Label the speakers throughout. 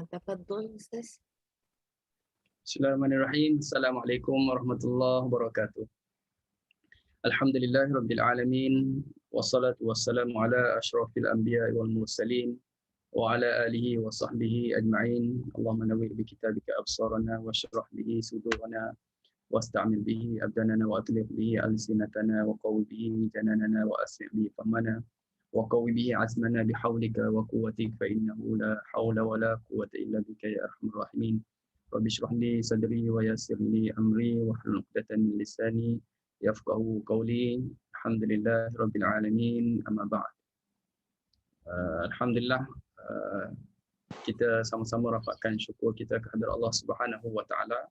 Speaker 1: Tafadhol Ustaz.
Speaker 2: Bismillahirrahmanirrahim. Assalamualaikum warahmatullahi wabarakatuh. Alhamdulillahirabbil alamin wassalatu wassalamu ala asyrafil anbiya'i wal mursalin wa ala alihi wa sahbihi ajma'in. Allahumma nawwir bi kitabika absarana wa shrah bihi sudurana wasta'mil bihi abdanana wa atlif bihi alsinatana wa qawwi bihi jananana wa asri' bihi famana wa qawwi bihi azmana bihaulika wa quwwatika fa innahu la haula wa la quwwata illa bika ya arhamar rahimin. Rabbi shrah li sadri wa yassir li amri wa hlul 'uqdatam min lisani yafqahu qawli. Alhamdulillahirabbil alamin. Amma ba'd. Alhamdulillah, kita sama-sama rapatkan syukur kita kehadrat Allah Subhanahu wa taala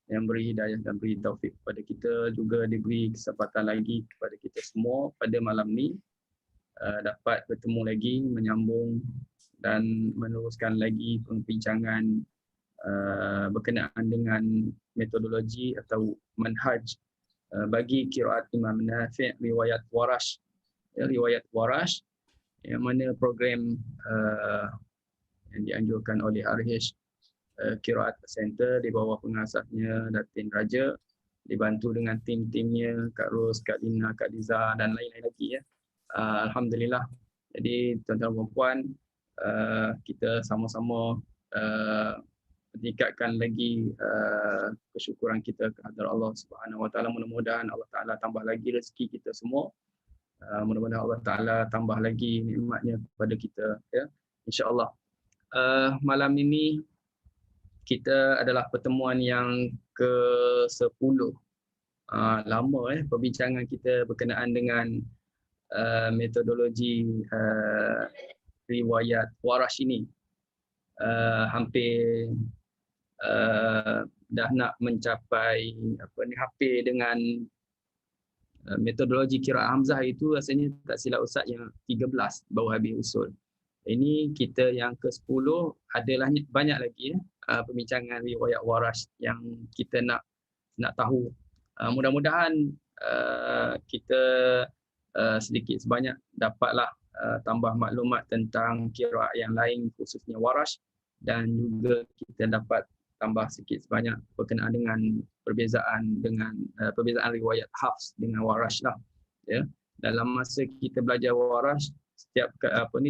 Speaker 2: yang beri hidayah dan beri taufik kepada kita, juga diberi kesempatan lagi kepada kita semua pada malam ni dapat bertemu lagi, menyambung dan meneruskan lagi perbincangan berkenaan dengan metodologi atau manhaj bagi qiraat Imam Nafi' riwayat Warash. Riwayat Warash yang mana program yang dianjurkan oleh RH Qiraat Center di bawah pengasasnya Datin Raja, dibantu dengan tim-timnya Kak Ros, Kak Lina, Kak Liza dan lain-lain lagi ya. Alhamdulillah. Jadi tuan-tuan dan puan, kita sama-sama meningkatkan lagi kesyukuran kita kepada Allah Subhanahu Wa Taala. Mudah-mudahan Allah Taala tambah lagi rezeki kita semua. Mudah-mudahan Allah Taala tambah lagi nikmatnya kepada kita ya. Insya-Allah. Malam ini kita adalah pertemuan yang ke-10. Lama perbincangan kita berkenaan dengan metodologi riwayat Warash ini. Hampir dah nak mencapai hampir dengan metodologi qiraat Hamzah itu rasanya tak silap Ustaz yang 13 baru habis usul. Ini kita yang ke-10, adalah banyak lagi perbincangan riwayat Warash yang kita nak tahu. Mudah-mudahan kita sedikit sebanyak dapatlah tambah maklumat tentang qiraat yang lain khususnya Warash, dan juga kita dapat tambah sedikit sebanyak berkenaan dengan perbezaan riwayat Hafs dengan Warash lah ya. Dalam masa kita belajar Warash, setiap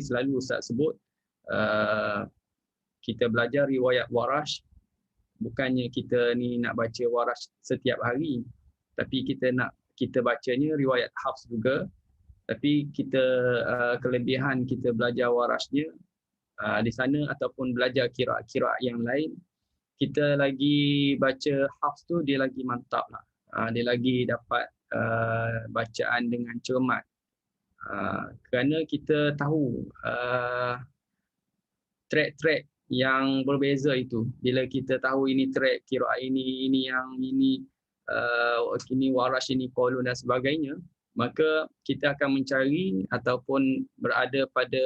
Speaker 2: selalu Ustaz sebut kita belajar riwayat Warash bukannya kita ni nak baca Warash setiap hari, tapi kita bacanya riwayat Hafs juga, tapi kita kelebihan kita belajar Warashnya di sana ataupun belajar qiraat yang lain, kita lagi baca Hafs tu dia lagi mantap lah. Dia lagi dapat bacaan dengan cermat. Kerana kita tahu track-track yang berbeza itu. Bila kita tahu ini track qiraat ini Warash, ini Qalun dan sebagainya, maka kita akan mencari ataupun berada pada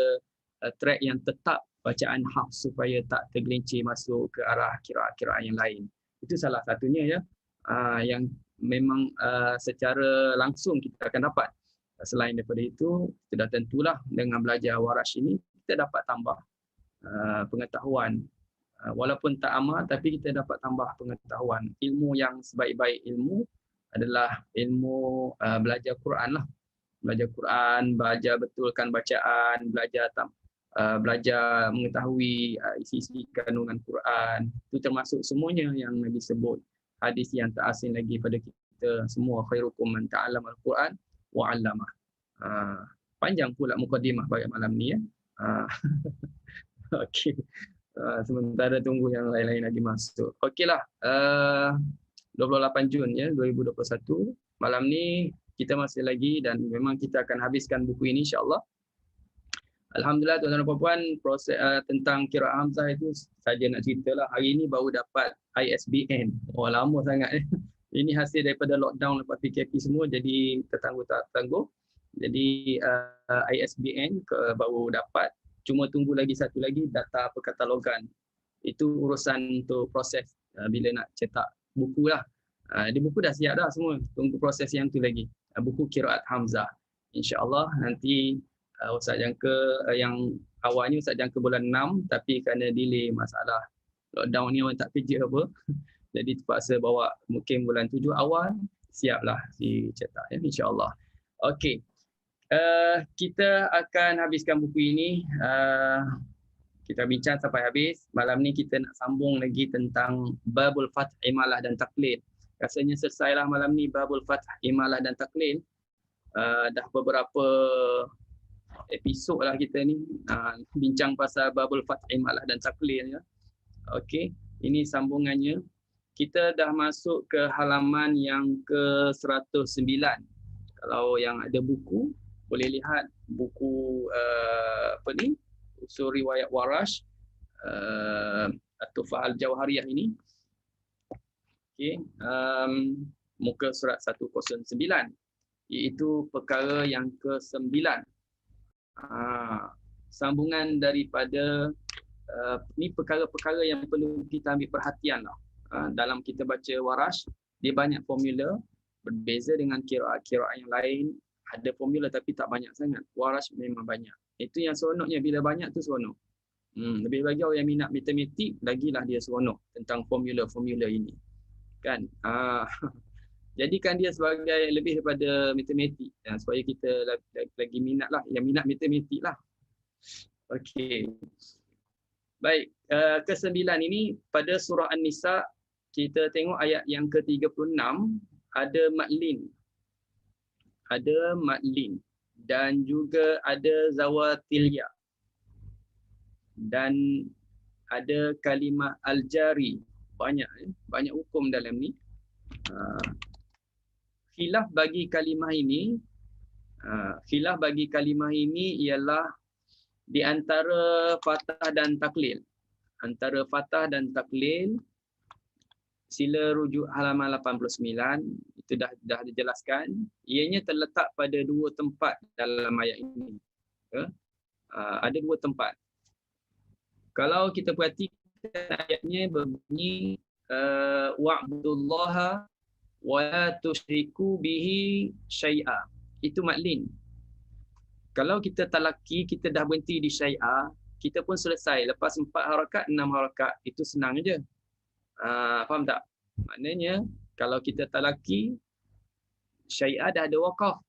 Speaker 2: track yang tetap bacaan Hafs supaya tak tergelincir masuk ke arah qiraat-qiraat yang lain. Itu salah satunya ya, yang memang secara langsung kita akan dapat. Selain daripada itu, sudah tentulah dengan belajar Warash ini kita dapat tambah pengetahuan. Walaupun tak amal, tapi kita dapat tambah pengetahuan. Ilmu yang sebaik-baik ilmu adalah ilmu belajar Quran lah. Belajar Quran, belajar betulkan bacaan, belajar mengetahui isi-isi kandungan Quran. Itu termasuk semuanya yang Nabi sebut. Hadis yang tak asing lagi pada kita semua. Khairukum man ta'allama al-Quran wa 'allamah. Panjang pula mukadimah pada malam ni ya. Okey. Sementara tunggu yang lain-lain lagi masuk. Okeylah. 28 Jun ya 2021. Malam ni kita masih lagi dan memang kita akan habiskan buku ini insya-Allah. Alhamdulillah tuan-tuan dan puan-puan, proses tentang qiraat Hamzah itu saja nak ceritalah. Hari ini baru dapat ISBN. Lama sangat. Ini hasil daripada lockdown lepas PKP semua, jadi tertangguh. Jadi ISBN baru dapat. Cuma tunggu lagi satu lagi, data perkatalogan. Itu urusan untuk proses bila nak cetak buku lah. Di buku dah siap dah semua. Tunggu proses yang tu lagi. Buku qiraat Hamzah. InsyaAllah nanti Ustaz jangka yang awalnya Ustaz jangka bulan 6, tapi kerana delay masalah lockdown ni orang tak kerja apa. Jadi terpaksa bawa mungkin bulan 7 awal, siaplah dicetak ya, insyaAllah. Okey. Kita akan habiskan buku ini. Kita bincang sampai habis. Malam ni kita nak sambung lagi tentang Babul Fath, Imalah dan Taqlid. Rasanya selesailah malam ni Babul Fath, Imalah dan Taqlid. Dah beberapa episod lah kita ni bincang pasal Babul Fath, Imalah dan Taqlid ya. Okey, ini sambungannya. Kita dah masuk ke halaman yang ke-109. Kalau yang ada buku, boleh lihat buku apa ni? Usul Riwayat Warash atau Fa'al Jauhariyah ini. Okey, muka surat 109, iaitu perkara yang ke-9. Sambungan daripada ni perkara-perkara yang perlu kita ambil perhatian lah. Dalam kita baca Warash, dia banyak formula, berbeza dengan kiraat-kiraat yang lain. Ada formula tapi tak banyak sangat. Warash memang banyak. Itu yang seronoknya, bila banyak tu seronok. Lebih bagi orang yang minat matematik, lagilah dia seronok tentang formula-formula ini. Kan? Jadikan dia sebagai lebih daripada matematik, supaya kita lagi minat lah, yang minat matematik lah. Okey. Baik, ke-9 ini pada surah An-Nisa, kita tengok ayat yang ke-36, ada matlin. Ada matlin dan juga ada zawatil ya. Dan ada kalimah al-jari. Banyak hukum dalam ni. Khilaf bagi kalimah ini ialah di antara fathah dan taklil. Antara fathah dan taklil, sila rujuk halaman 89, itu dah dijelaskan. Ianya terletak pada dua tempat dalam ayat ini. Ada dua tempat. Kalau kita perhatikan ayatnya berbunyi wa'budullaha wa la tusyriku bihi syai'a. Itu matlin. Kalau kita talaki, kita dah berhenti di syai'a, kita pun selesai. Lepas 4 harakat, 6 harakat, itu senang je. Faham tak? Maknanya kalau kita talaki, syai'a dah ada waqaf.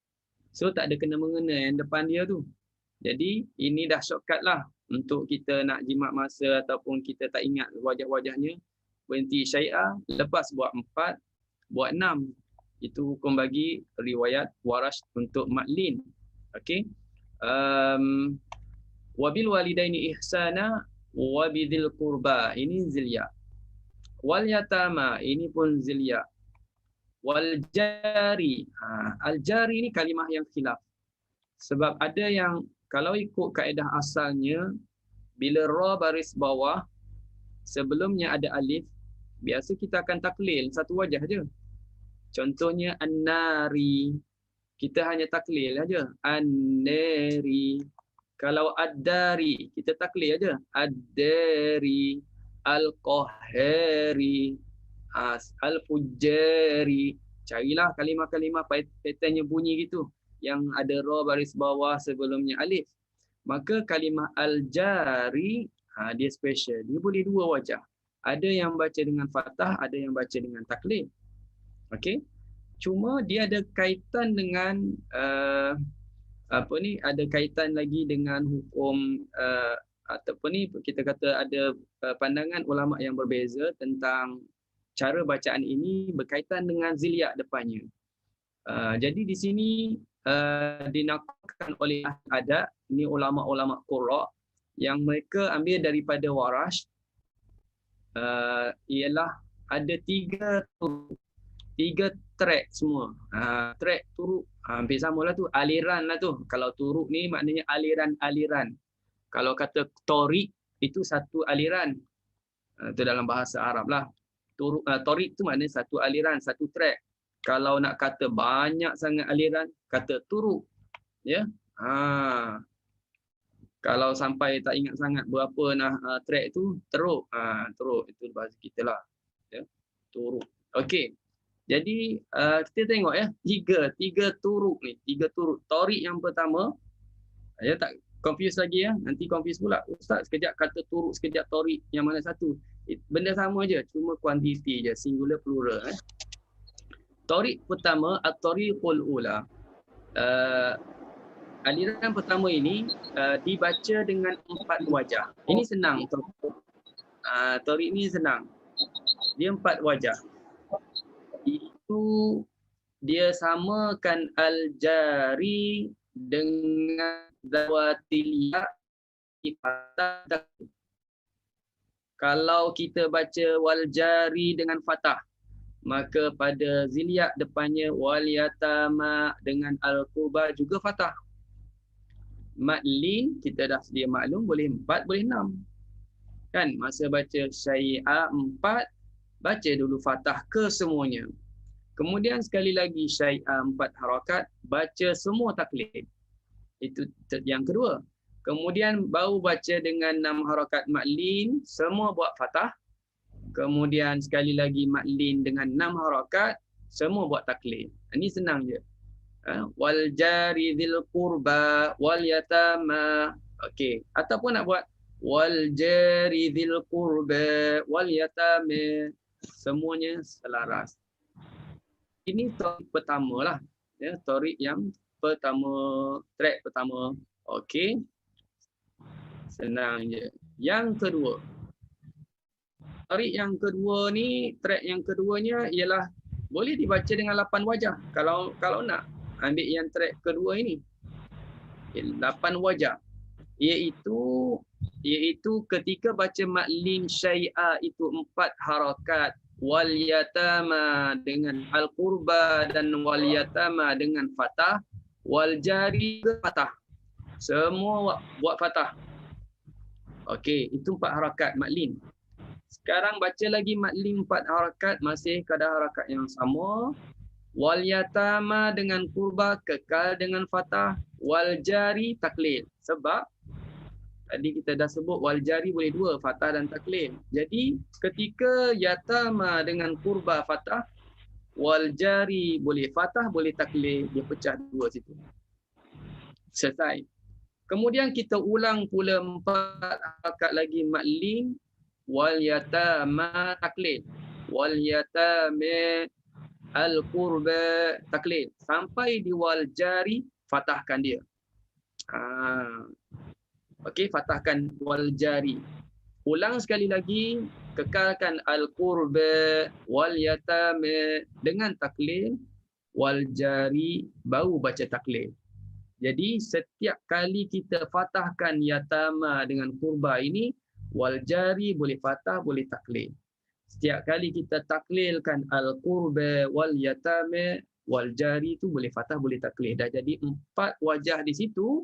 Speaker 2: So tak ada kena-mengena yang depan dia tu. Jadi ini dah shortcut lah untuk kita nak jimat masa ataupun kita tak ingat wajah-wajahnya. Berhenti syai'a, lepas buat 4, buat 6. Itu hukum bagi riwayat Warash untuk matlin. Okey. Wabil walidaini ihsana wa bidzil qurba, ini zilya. Wal yatama, ini pun zilya. Wal jari, al jari ni kalimah yang khilaf. Sebab ada yang kalau ikut kaedah asalnya, bila ra baris bawah sebelumnya ada alif, biasa kita akan taklil satu wajah je. Contohnya an-nari, kita hanya taklil aja, an-nari. Kalau ad-dari, kita taklil aja, ad-dari. Al-Qahari, Al-Fujjari. Carilah kalimah-kalimah patternnya bunyi gitu, yang ada ra baris bawah sebelumnya alif. Maka kalimah al-jari, dia special. Dia boleh dua wajah. Ada yang baca dengan fathah, ada yang baca dengan taklid. Okey. Cuma dia ada kaitan dengan ada kaitan lagi dengan hukum ataupun ni kita kata ada pandangan ulama yang berbeza tentang cara bacaan ini berkaitan dengan zilya depannya. Jadi di sini dinakalkan oleh adab, ini ulama-ulama qurra yang mereka ambil daripada Warash, ialah ada tiga track semua. Track turuk hampir samalah tu, aliran lah tu. Kalau turuk ni maknanya aliran-aliran. Kalau kata torik, itu satu aliran. Itu dalam bahasa Arab lah. Torik tu maknanya satu aliran, satu track. Kalau nak kata banyak sangat aliran, kata turuk. Ya. Kalau sampai tak ingat sangat berapa track tu, teruk. Teruk itu bahasa kita lah. Ya. Turuk. Okey. Jadi kita tengok ya, tiga turuk ni, tiga turuk. Torik yang pertama, ya tak confuse lagi ya, nanti confuse pula. Ustaz sekejap kata turuk, sekejap torik, yang mana satu? Benda sama je, cuma kuantiti je, singular plural. Torik pertama, at-tariqul ula. Aliran pertama ini dibaca dengan 4 wajah. Ini senang. Torik ni senang. Dia 4 wajah. Itu dia samakan al-jari dengan zawatil ya. Kalau kita baca wal jari dengan fatah, maka pada ziliyak depannya wal yatama dengan al-qurba juga fatah. Matlin kita dah sedia maklum, boleh 4 boleh 6. Kan masa baca syai'a 4, baca dulu fatah ke semuanya. Kemudian sekali lagi syai'a 4 harakat, baca semua taklid. Itu yang kedua. Kemudian baru baca dengan 6 harakat matlin, semua buat fatah. Kemudian sekali lagi matlin dengan 6 harakat, semua buat taklid. Ini senang je. Wal jari dzil qurba wal yatama. Okey, ataupun nak buat wal jari dzil qurba wal yatama, semuanya selaras. Ini torik pertama lah, ya, torik yang pertama, track pertama. Okey, senang je. Yang kedua, torik yang kedua ni, track yang keduanya ialah boleh dibaca dengan 8 wajah. Kalau nak ambil yang track kedua ini, 8 wajah, iaitu ketika baca matlin syai'a itu 4 harakat, wal yatama dengan al qurba dan wal yatama dengan fatah, wal jari fatah, semua buat fatah. Okey, itu 4 harakat matlin. Sekarang baca lagi matlin 4 harakat, masih kadar harakat yang sama. Wal yatama dengan kurba kekal dengan fatah, wal jari taklil. Sebab tadi kita dah sebut wal jari boleh 2, fatah dan taklil. Jadi ketika yatama dengan kurba fatah, wal jari boleh fatah, boleh taklil, dia pecah 2 situ. Selesai. Kemudian kita ulang pula 4 harakat lagi matlin, wal yatama taklil, wal yatama al-qurba taklid, sampai di wal jari fatahkan dia. Okey, fatahkan wal jari. Ulang sekali lagi, kekalkan al-qurba wal yatama dengan taklid, wal jari baru baca taklid. Jadi setiap kali kita fatahkan yatama dengan kurba ini, wal jari boleh fatah, boleh taklid. Setiap kali kita taklilkan al-qurba wal yatama, wal jari tu boleh fatah, boleh taklil. Dah jadi 4 wajah di situ.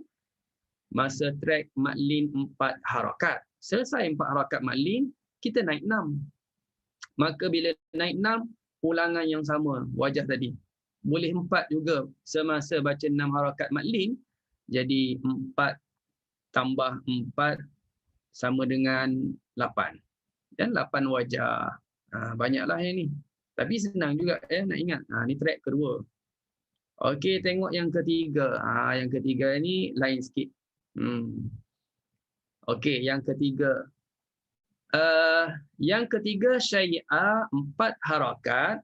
Speaker 2: Masa track matlin 4 harakat. Selesai 4 harakat matlin, kita naik 6. Maka bila naik 6, ulangan yang sama wajah tadi. Boleh 4 juga semasa baca 6 harakat matlin. Jadi 4 tambah 4 sama dengan 8. Dan 8 wajah. Banyaklah yang ni. Tapi senang juga nak ingat. Ni track kedua. Okey, tengok yang ketiga. Yang ketiga ni lain sikit. Okey, yang ketiga. Yang ketiga syai'a 4 harakat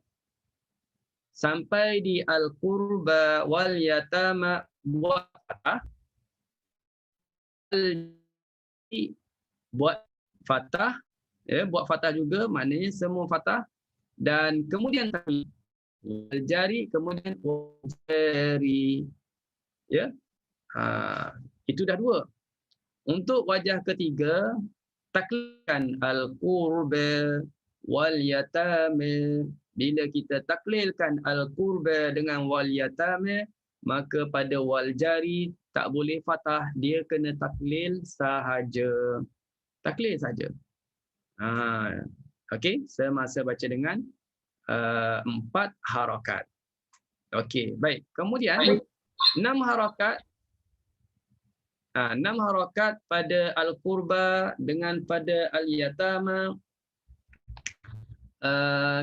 Speaker 2: sampai di al-qurba wal yatama buat fatah. Buat fatah. Ya, buat fatah juga, maknanya semua fatah. Dan kemudian jari, kemudian jari. Ya. Itu dah 2. Untuk wajah ketiga, taklilkan al-qurba wal yatama. Bila kita taklilkan al-qurba dengan wal yatama, maka pada wal jari tak boleh fatah, dia kena taklil sahaja. Taklil saja. Okey, semasa baca dengan 4 harakat. Okey, baik. Kemudian 6 harakat. 6 harakat pada al-qurba dengan pada al-yatama,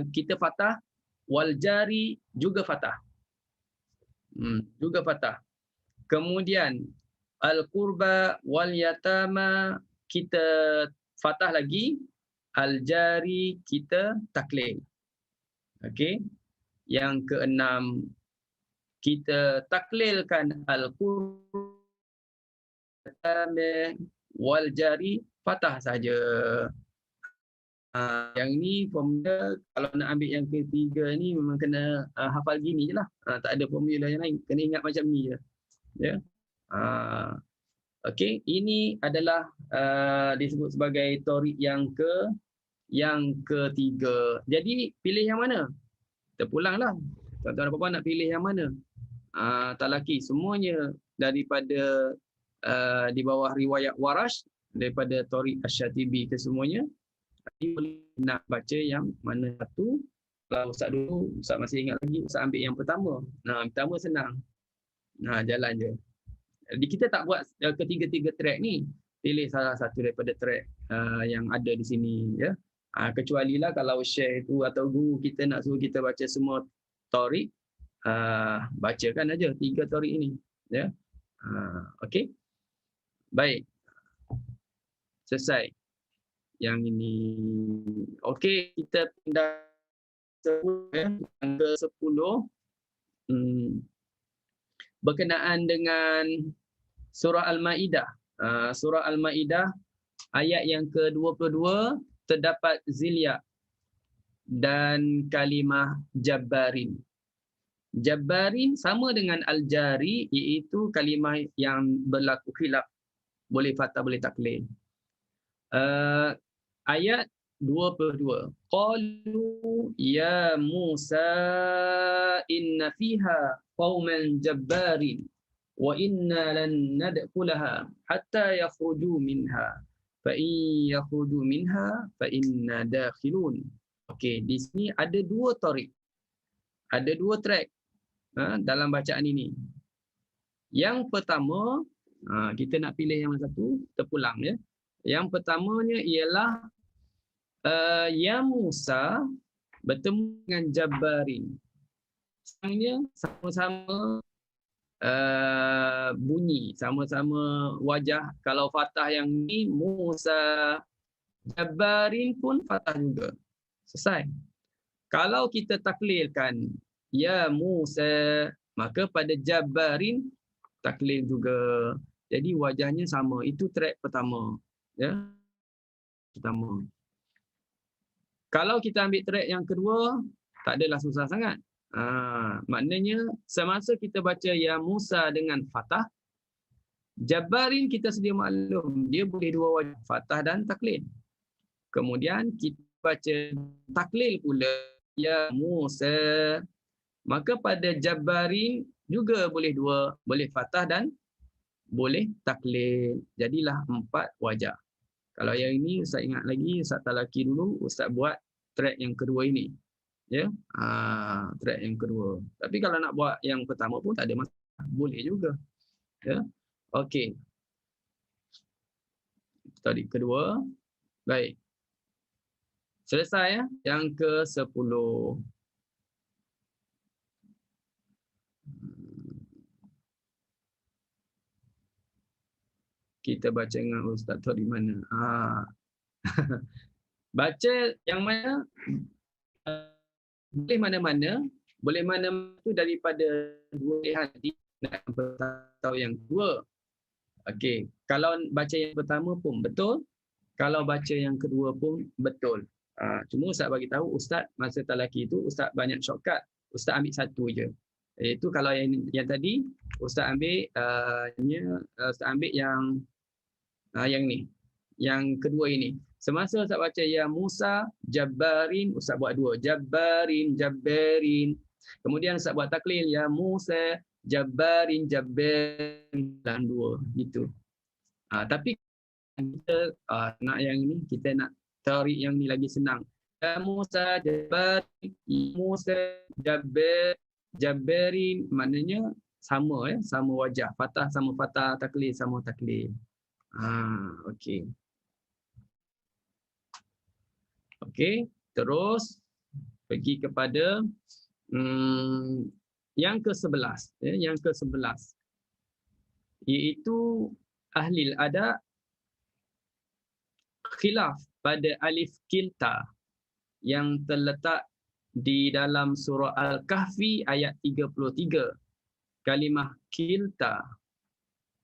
Speaker 2: kita fatah wal jari juga fathah. Juga fathah. Kemudian al qurba wal yatama kita fathah lagi, al jari kita taklil. Okey. Yang keenam kita taklilkan al qurba wal jari fathah saja. Yang ni formula kalau nak ambil yang ketiga ni memang kena hafal gini je lah. Tak ada formula yang lain. Kena ingat macam ni je. Ya. Okey, ini adalah disebut sebagai torik yang ketiga. Jadi pilih yang mana? Terpulanglah. Tuan-tuan dan puan-puan nak pilih yang mana? Tak laki semuanya daripada di bawah riwayat Warash, daripada torik Asy-Syatibi ke semuanya. Jadi boleh nak baca yang mana satu. Kalau Ustaz dulu, Ustaz masih ingat lagi, Ustaz ambil yang pertama. Pertama senang. Jalan je. Jadi kita tak buat ketiga-tiga track ni. Pilih salah satu daripada track yang ada di sini. Ya. Kecuali lah kalau share itu atau guru kita nak suruh kita baca semua torik, bacakan aja 3 torik ini. Ya. Okey. Baik. Selesai. Yang ini. Okey, kita pindah yang ke-10. Berkenaan dengan surah Al-Maidah. Surah Al-Maidah ayat yang ke-22 terdapat zilya dan kalimah jabbarin. Jabbarin sama dengan al-jari, iaitu kalimah yang berlaku khilaf. Boleh fathah, boleh taklil. Ayat 22. Qalu ya Musa inna fiha qauman jabbarin wa inna lan nadkhulaha hatta yakhruju minha fa in yakhruju minha fa inna dakhilun. Okey, di sini ada 2 torik. Ada 2 track dalam bacaan ini. Yang pertama, kita nak pilih yang mana satu, terpulang ya. Yang pertamanya ialah ya Musa bertemu dengan Jabbarin. Sebenarnya sama-sama bunyi, sama-sama wajah. Kalau fathah yang ni Musa, Jabbarin pun fathah juga. Selesai. Kalau kita taklilkan ya Musa, maka pada Jabbarin taklil juga. Jadi wajahnya sama. Itu track pertama. Ya. Pertama. Kalau kita ambil track yang kedua, tak adalah susah sangat. Maknanya semasa kita baca ya Musa dengan fathah, Jabbarin kita sedia maklum, dia boleh 2 wajah, fathah dan taklil. Kemudian kita baca taklil pula ya Musa, maka pada Jabbarin juga boleh 2, boleh fathah dan boleh taklil. Jadilah 4 wajah. Kalau yang ini Ustaz ingat lagi, Ustaz talaki dulu, Ustaz buat track yang kedua ini. Ya, track yang kedua. Tapi kalau nak buat yang pertama pun tak ada masalah, boleh juga. Ya. Okey. Tadi kedua. Baik. Selesai ya, yang ke-10. Kita baca dengan Ustaz tu di mana? Baca yang mana? Boleh mana-mana. Boleh mana-mana tu daripada 2 pilihan tadi. Atau yang kedua. Okey. Kalau baca yang pertama pun betul. Kalau baca yang kedua pun betul. Cuma Ustaz bagi tahu, Ustaz masa talaki itu, Ustaz banyak shortcut. Ustaz ambil satu je. Itu kalau yang tadi, Ustaz ambil Ustaz ambil yang ni. Yang kedua ini. Semasa Ustaz baca ya Musa, Jabbarin, Ustaz buat 2. Jabbarin, Jabbarin. Kemudian Ustaz buat taklil ya Musa, Jabbarin, Jabbarin, dan 2. Gitu. Tapi kita nak yang ini, kita nak tarik yang ni lagi senang. Ya Musa, Jabbarin, Musa, Jabbarin, maknanya sama ya, sama wajah. Fathah sama fathah, taklil sama taklil. Okey. Okey, terus pergi kepada yang ke-11, yang ke-11, iaitu ahli adab khilaf pada alif kilta yang terletak di dalam surah Al-Kahfi ayat 33. Kalimah kilta.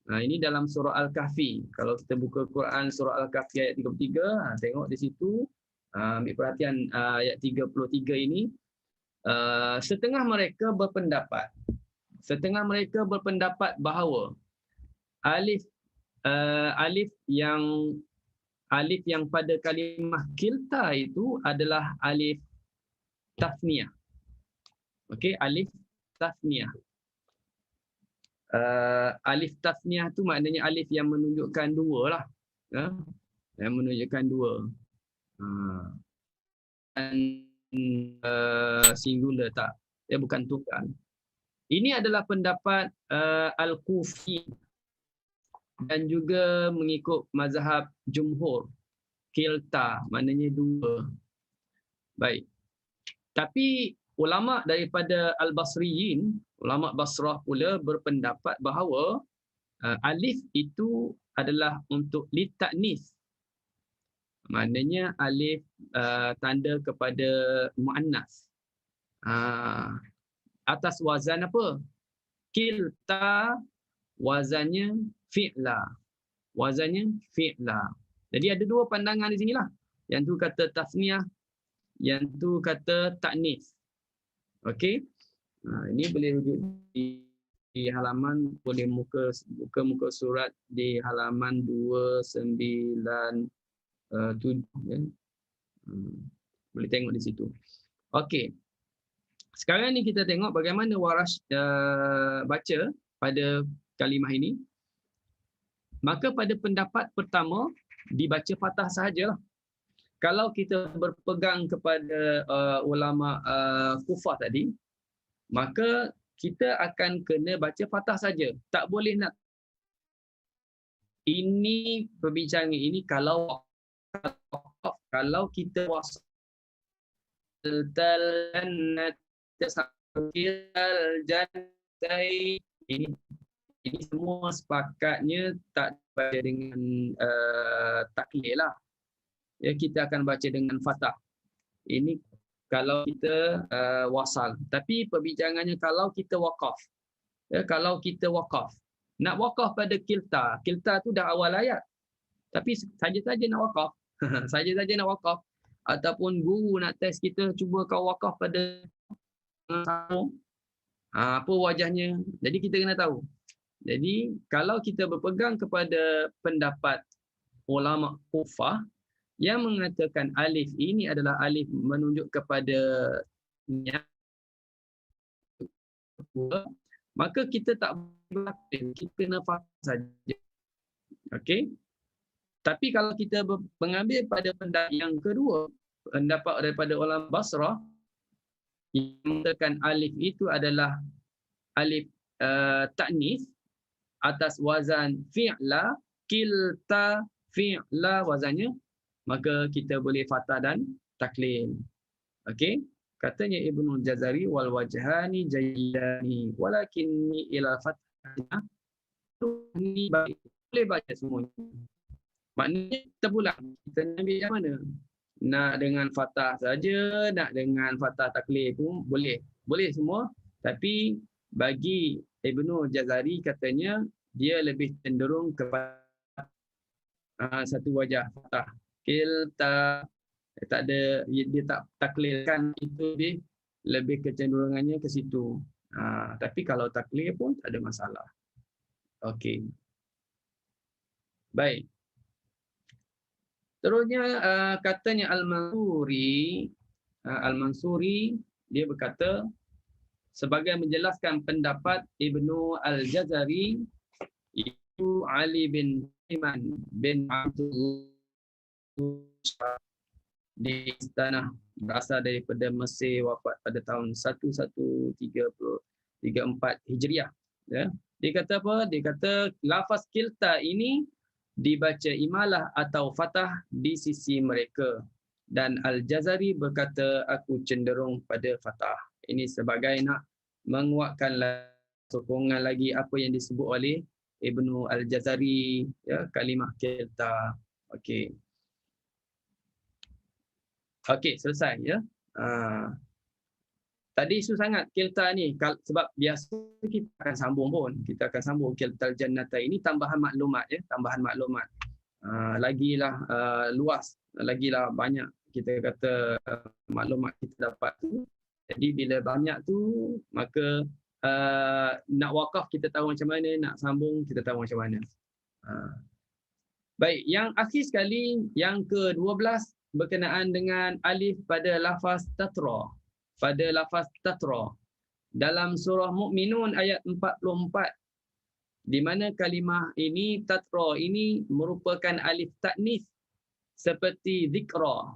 Speaker 2: Nah, ini dalam surah Al-Kahfi. Kalau kita buka Quran surah Al-Kahfi ayat 33, tengok di situ, ambil perhatian ayat 33 ini, setengah mereka berpendapat bahawa alif yang pada kalimah kilta itu adalah alif tasniyah. Okey, alif tasniyah. Alif tasniyah tu maknanya alif yang menunjukkan dua lah. Yang menunjukkan dua. Dan singular tak. Dia bukan tunggal. Ini adalah pendapat Al-Kufi dan juga mengikut mazhab jumhur. Kilta maknanya dua. Baik. Tapi ulama daripada Al-Basriyin, ulama Basrah pula berpendapat bahawa alif itu adalah untuk litaknis. Maknanya alif tanda kepada muannas. Atas wazan apa? Kilta, wazannya fi'la. Wazannya fi'la. Jadi ada dua pandangan di sinilah. Yang tu kata tasniyah, yang tu kata taknis. Okey. Ini boleh rujuk di halaman, boleh muka surat di halaman 297 ya. Boleh tengok di situ. Okey. Sekarang ni kita tengok bagaimana Warash baca pada kalimah ini. Maka pada pendapat pertama dibaca fathah sahajalah. Kalau kita berpegang kepada ulama Kufah tadi, maka kita akan kena baca fathah saja. Tak boleh nak. Ini perbincangan ini kalau kita wasal ini semua sepakatnya tak baca dengan taklil lah. Ya, kita akan baca dengan fathah. Ini kalau kita wasal. Tapi perbincangannya kalau kita waqaf. Ya, kalau kita waqaf. Nak waqaf pada kilta. Kilta tu dah awal ayat. Tapi saja-saja nak waqaf. Saja-saja nak waqaf. Ataupun guru nak test kita, cuba kau waqaf pada apa wajahnya. Jadi kita kena tahu. Jadi kalau kita berpegang kepada pendapat ulama Kufah yang mengatakan alif ini adalah alif menunjuk kepada niat, maka kita tak boleh, kita kena faham saja. Okey. Tapi kalau kita mengambil pada pendapat yang kedua, pendapat daripada ulama Basrah yang mengatakan alif itu adalah alif taknis atas wazan fi'la, kilta fi'la wazannya, maka kita boleh fathah dan taklil. Okey? Katanya Ibnu Jazari wal wajhani jayyidani walakinni ila fathah ini baik. Boleh baca semuanya. Maknanya terpulang. Kita ambil yang mana? Nak dengan fathah saja, nak dengan fathah taklil pun boleh. Boleh semua. Tapi bagi Ibnu Jazari katanya dia lebih cenderung kepada satu wajah fathah. Kilta tak ada, dia tak taklilkan, itu dia lebih kecenderungannya ke situ. Tapi kalau taklil pun tak ada masalah. Okey. Baik. Terusnya katanya Al-Mansuri dia berkata sebagai menjelaskan pendapat Ibnu Al-Jazari, itu Ali bin Iman bin Abdul di tanah, berasal daripada Mesir, wafat pada tahun 1134 Hijriah. Ya. Dia kata apa? Dia kata lafaz kilta ini dibaca imalah atau fathah di sisi mereka. Dan Al-Jazari berkata aku cenderung pada fathah. Ini sebagai nak menguatkan sokongan lagi apa yang disebut oleh Ibnu Al-Jazari, ya, kalimah kilta. Okey. Okey, selesai ya. Tadi isu sangat kilta ni sebab biasa kita akan sambung pun. Kita akan sambung kiltal jannata ini tambahan maklumat ya, tambahan maklumat. Lagilah luas, lagilah banyak kita kata maklumat kita dapat tu. Jadi bila banyak tu maka nak wakaf kita tahu macam mana, nak sambung kita tahu macam mana. Baik, yang akhir sekali yang ke-12 berkenaan dengan alif pada lafaz tatra. Pada lafaz tatra dalam surah Mukminun ayat 44, di mana kalimah ini tatra ini merupakan alif taknis seperti zikra,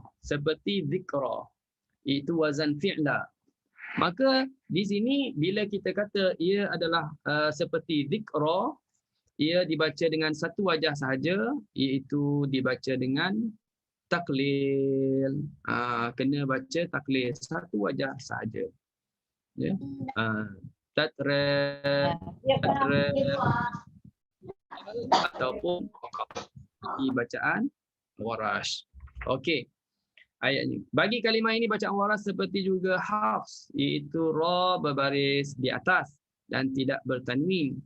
Speaker 2: itu wazan fi'la. Maka di sini bila kita kata ia adalah seperti zikra, ia dibaca dengan satu wajah sahaja, iaitu dibaca dengan taklil. Kena baca taklil satu wajah sahaja. Ya. Tatra ataupun di bacaan Warash. Okey. Ayatnya. Bagi kalimah ini bacaan Warash seperti juga Hafs, iaitu ra berbaris di atas dan tidak bertanwin.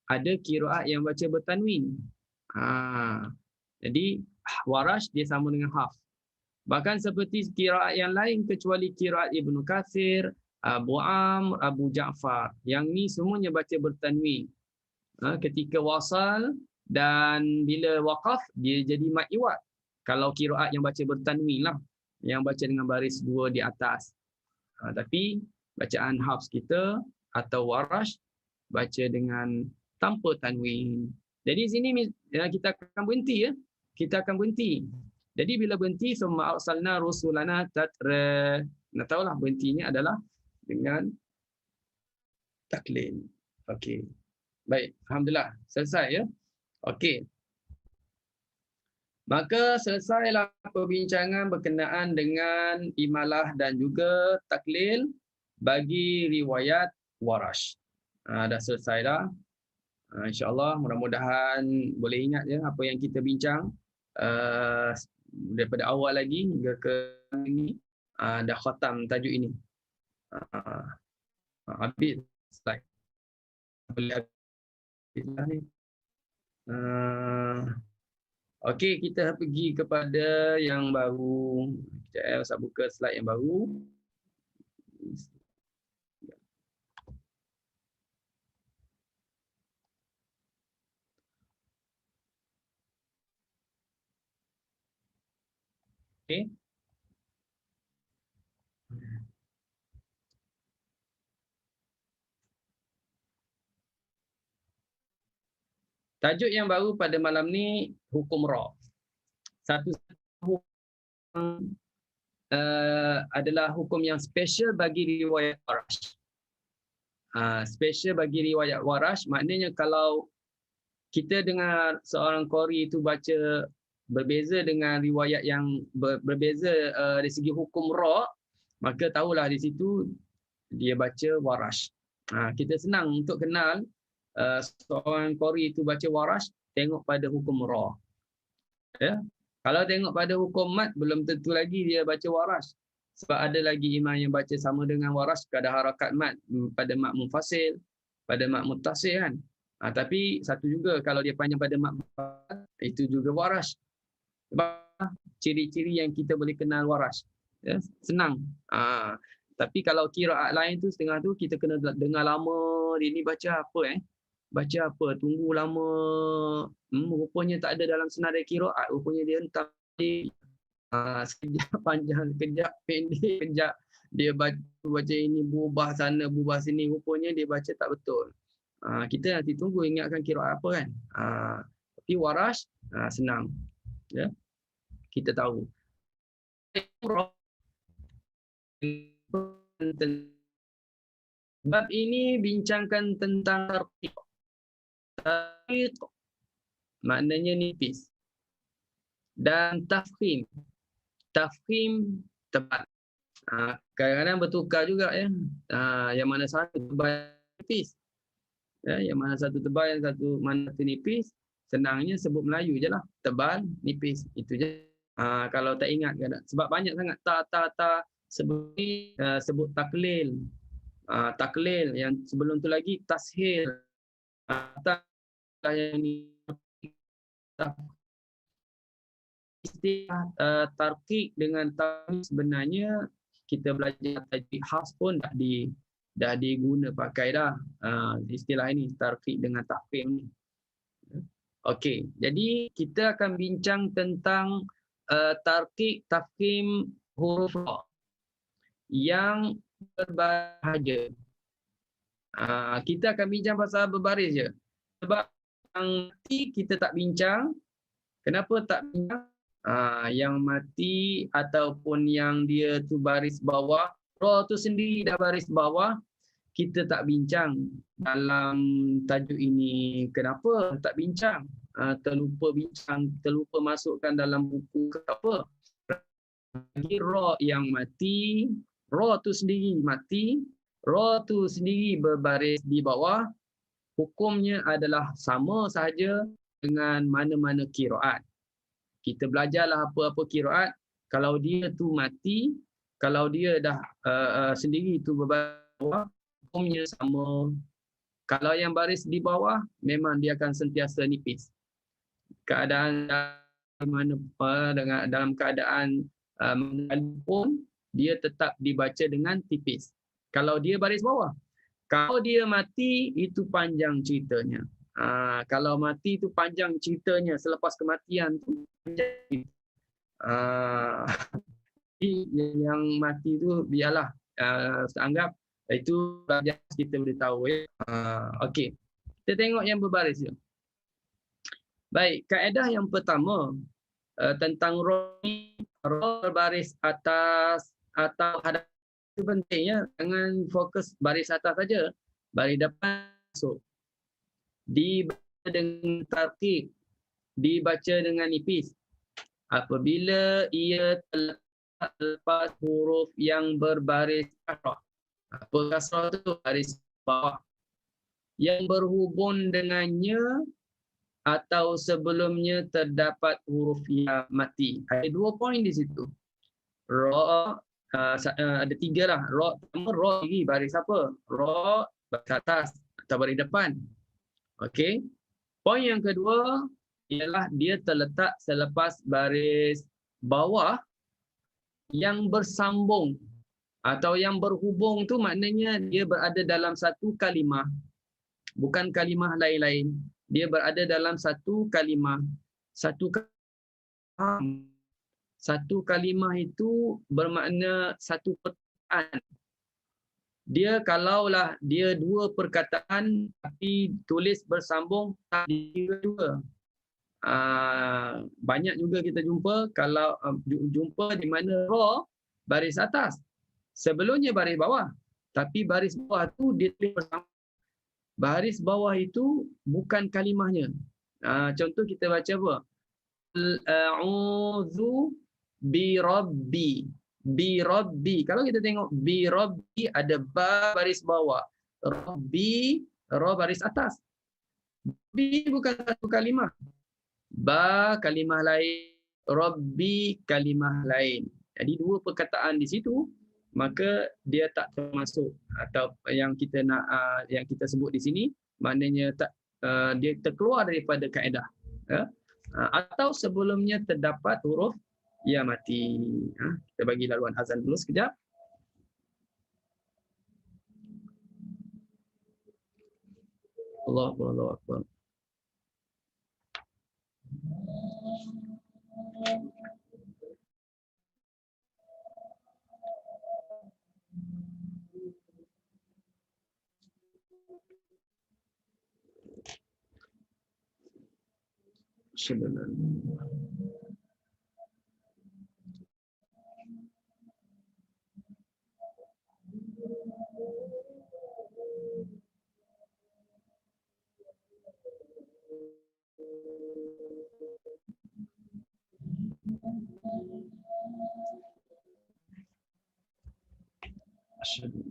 Speaker 2: Ada qiraat yang baca bertanwin. Jadi Warash dia sama dengan Hafs. Bahkan seperti qiraat yang lain kecuali qiraat Ibnu Katsir, Abu Amr, Abu Ja'far. Yang ni semuanya baca bertanwin. Ketika wasal dan bila waqaf dia jadi mad iwad. Kalau qiraat yang baca bertanwin lah, yang baca dengan baris dua di atas. Tapi bacaan Hafs kita atau Warash baca dengan tanpa tanwin. Jadi sini kita akan berhenti ya. Kita akan berhenti. Jadi bila berhenti summa arsalna rusulana tatra. Nak tahulah berhentinya adalah dengan taklil. Okey. Baik, alhamdulillah selesai ya. Okey. Maka selesailah perbincangan berkenaan dengan imalah dan juga taklil bagi riwayat Warash. Dah selesai dah. InsyaAllah mudah-mudahan boleh ingat ya apa yang kita bincang daripada awal lagi hingga ke ini. Dah khatam tajuk ini. Habis slide. Boleh habis lah ni. Okey, kita pergi kepada yang baru. Sekejap saya buka slide yang baru. Okey. Tajuk yang baru pada malam ni hukum ra. Satu hukum adalah hukum yang special bagi riwayat Warash. Special bagi riwayat Warash maknanya kalau kita dengar seorang qari itu baca berbeza dengan riwayat yang berbeza dari segi hukum ra, maka tahulah di situ dia baca Warash. Kita senang untuk kenal seorang qari itu baca Warash, tengok pada hukum ra. Ya. Kalau tengok pada hukum mat belum tentu lagi dia baca Warash. Sebab ada lagi imam yang baca sama dengan Warash pada harakat mat, pada mat munfasil, pada mat muttasil kan. Tapi satu juga kalau dia panjang pada mat itu juga Warash. Sebab ciri-ciri yang kita boleh kenal Warash. Ya, senang. Tapi kalau qiraat lain tu setengah tu kita kena dengar lama dia ni baca apa baca apa, tunggu lama. Rupanya tak ada dalam senarai qiraat, rupanya dia hentam sekejap panjang, sekejap pendek, sekejap dia baca ini, berubah sana, berubah sini, rupanya dia baca tak betul. Kita nanti tunggu ingatkan qiraat apa kan. Tapi Warash senang. Ya. Kita tahu. Bab ini bincangkan tentang tarqiq. Tarqiq maknanya nipis. Dan tafkhim. tafkhim tebal. Kadang-kadang bertukar juga ya. Yang mana satu tebal nipis. Ya, yang mana satu tebal, yang satu mana satu nipis. Senangnya sebut Melayu je lah. Tebal, nipis. Itu je. Kalau tak ingat kan. Sebab banyak sangat ta sebut taklil. Taklil. Yang sebelum tu lagi tashil. Yang ni istilah tarqiq dengan tamyiz sebenarnya kita belajar tajwid khas pun dah diguna pakai dah istilah ini tarqiq dengan tafkhim ni. Okey, jadi kita akan bincang tentang tarqiq tafkhim huruf ra yang berbahagia. Kita akan bincang pasal berbaris je. Sebab yang mati kita tak bincang. Kenapa tak bincang? Yang mati ataupun yang dia tu baris bawah, ra tu sendiri dah baris bawah, kita tak bincang dalam tajuk ini. Kenapa tak bincang? Terlupa bincang, terlupa masukkan dalam buku ke apa? Lagi ra yang mati, ra tu sendiri mati, ra tu sendiri berbaris di bawah, hukumnya adalah sama sahaja dengan mana-mana qiraat. Kita belajarlah apa-apa qiraat, kalau dia tu mati, kalau dia dah sendiri tu berbawah, hukumnya sama. Kalau yang baris di bawah, memang dia akan sentiasa nipis. Keadaan mana dalam keadaan pun dia tetap dibaca dengan tipis. Kalau dia baris bawah, kalau dia mati itu panjang ceritanya. Kalau mati itu panjang ceritanya, selepas kematian tu panjang. Yang mati itu biarlah anggap itu belajar kita boleh tahu ya. Okey. Kita tengok yang berbaris je. Baik, kaedah yang pertama tentang ra berbaris atas atau hadap itu penting ya. Jangan fokus baris atas saja. Baris depan masuk. Dibaca dengan tarqiq, dibaca dengan nipis. Apabila ia terletak lepas huruf yang berbaris kasrah. Apa kasrah itu? Baris bawah. Yang berhubung dengannya atau sebelumnya terdapat huruf yang mati. Ada 2 poin di situ. Ra, ada 3 lah. Ra, pertama ra lagi baris apa? Ra baris atas atau baris depan. Okey. Poin yang kedua ialah dia terletak selepas baris bawah yang bersambung atau yang berhubung tu maknanya dia berada dalam satu kalimah. Bukan kalimah lain-lain. Dia berada dalam satu kalimah. Satu kalimah itu bermakna satu perkataan. Dia kalaulah dia 2 perkataan tapi tulis bersambung tak dua. Banyak juga kita jumpa kalau jumpa di mana ra baris atas. Sebelumnya baris bawah. Tapi baris bawah tu dia tulis bersambung. Baris bawah itu bukan kalimahnya. Contoh kita baca apa? A'udzu bi rabbi. Bi rabbi. Kalau kita tengok bi rabbi ada ba baris bawah. Rabbi ra baris atas. Bi bukan satu kalimah. Ba kalimah lain, rabbi kalimah lain. Jadi 2 perkataan di situ, maka dia tak termasuk atau yang kita nak yang kita sebut di sini maknanya tak dia terkeluar daripada kaedah. Atau sebelumnya terdapat huruf yang mati. Kita bagi laluan azan dulu sekejap. Allahu Akbar.
Speaker 1: Tahu.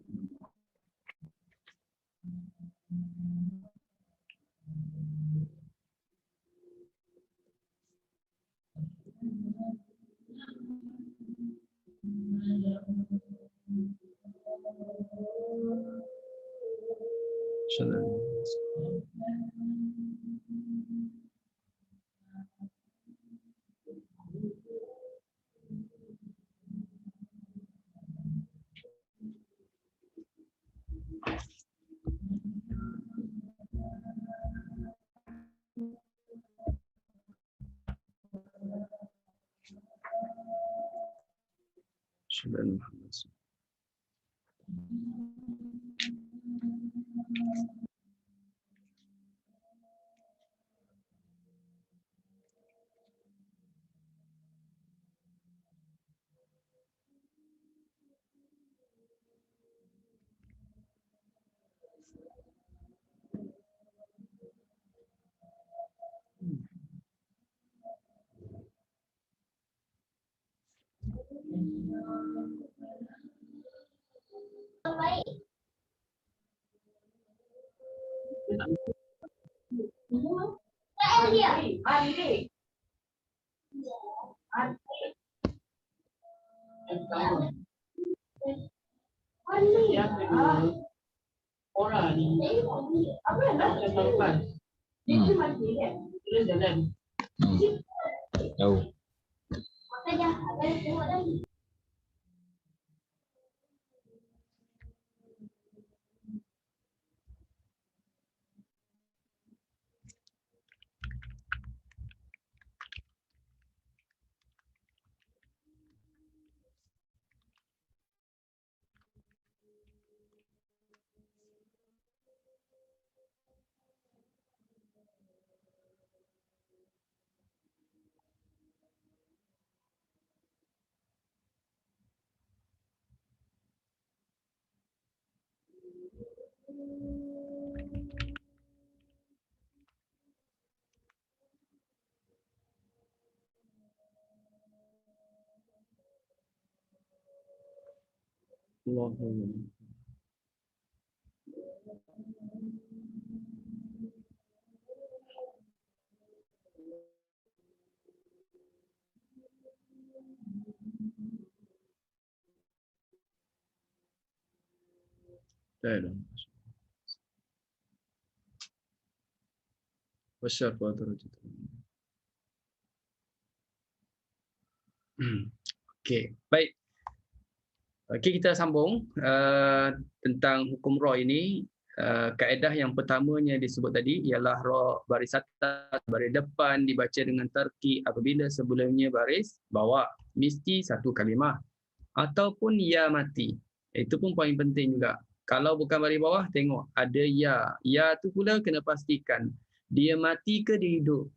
Speaker 2: Allahumma. Baiklah. Wassalamualaikum. Okey, baik. Okey, kita sambung tentang hukum ra ini. Kaedah yang pertamanya disebut tadi ialah ra baris atas, baris depan dibaca dengan tarkib apabila sebelumnya baris bawah, mesti satu kalimah ataupun ya mati. Itu pun poin penting juga. Kalau bukan baris bawah, tengok ada ya. Ya tu pula kena pastikan dia mati ke dia hidup.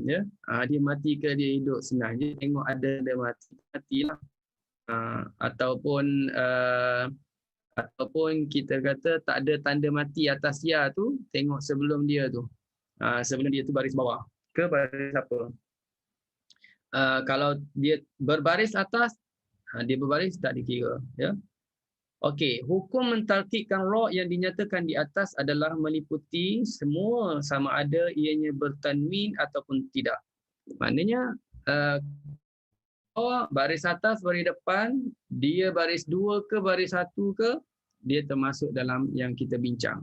Speaker 2: Ya. Dia mati ke dia hidup, senang je tengok ada dia mati, matilah. Ataupun kita kata tak ada tanda mati atas ya tu, tengok sebelum dia tu. Sebelum dia tu baris bawah ke baris apa. Kalau dia berbaris atas, dia berbaris tak dikira, ya. Okey, hukum mentarkibkan ra yang dinyatakan di atas adalah meliputi semua sama ada ianya bertanwin ataupun tidak. Maknanya baris atas, baris depan, dia baris 2 ke baris 1 ke, dia termasuk dalam yang kita bincang.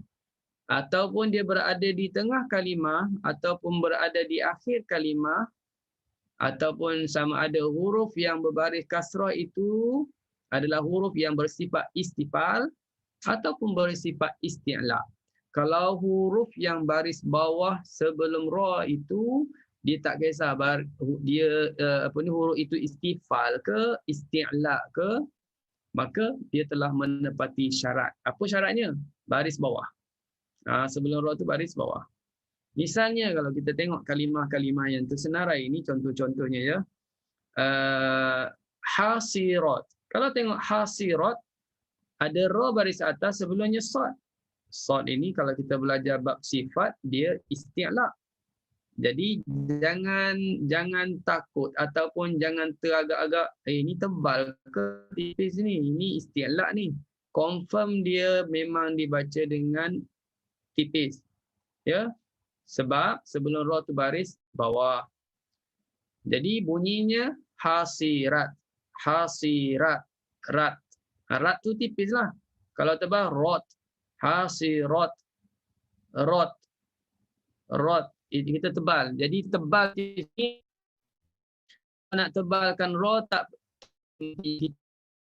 Speaker 2: Ataupun dia berada di tengah kalimah, ataupun berada di akhir kalimah, ataupun sama ada huruf yang berbaris kasrah itu adalah huruf yang bersifat istifal ataupun bersifat isti'la. Kalau huruf yang baris bawah sebelum ra itu, dia tak kisah dia huruf itu istifal ke isti'la ke, maka dia telah menepati syarat. Apa syaratnya? Baris bawah. Sebelum ra tu baris bawah. Misalnya kalau kita tengok kalimah-kalimah yang tersenarai ini, contoh-contohnya ya. Hasirat. Kalau tengok hasirat, ada ra baris atas sebelumnya sad. Sad ini kalau kita belajar bab sifat, dia isti'la. Jadi jangan takut ataupun jangan teragak-agak ini tebal ke tipis ni, ini isti'la ni. confirm dia memang dibaca dengan tipis. Ya. Sebab sebelum ra tu baris bawah. Jadi bunyinya hasirat. Hasirat. Rat. Rat tu tipis lah. Kalau tebal rot. Hasirat. Rot. Rot. Kita tebal. Jadi tebal di sini nak tebalkan ra tak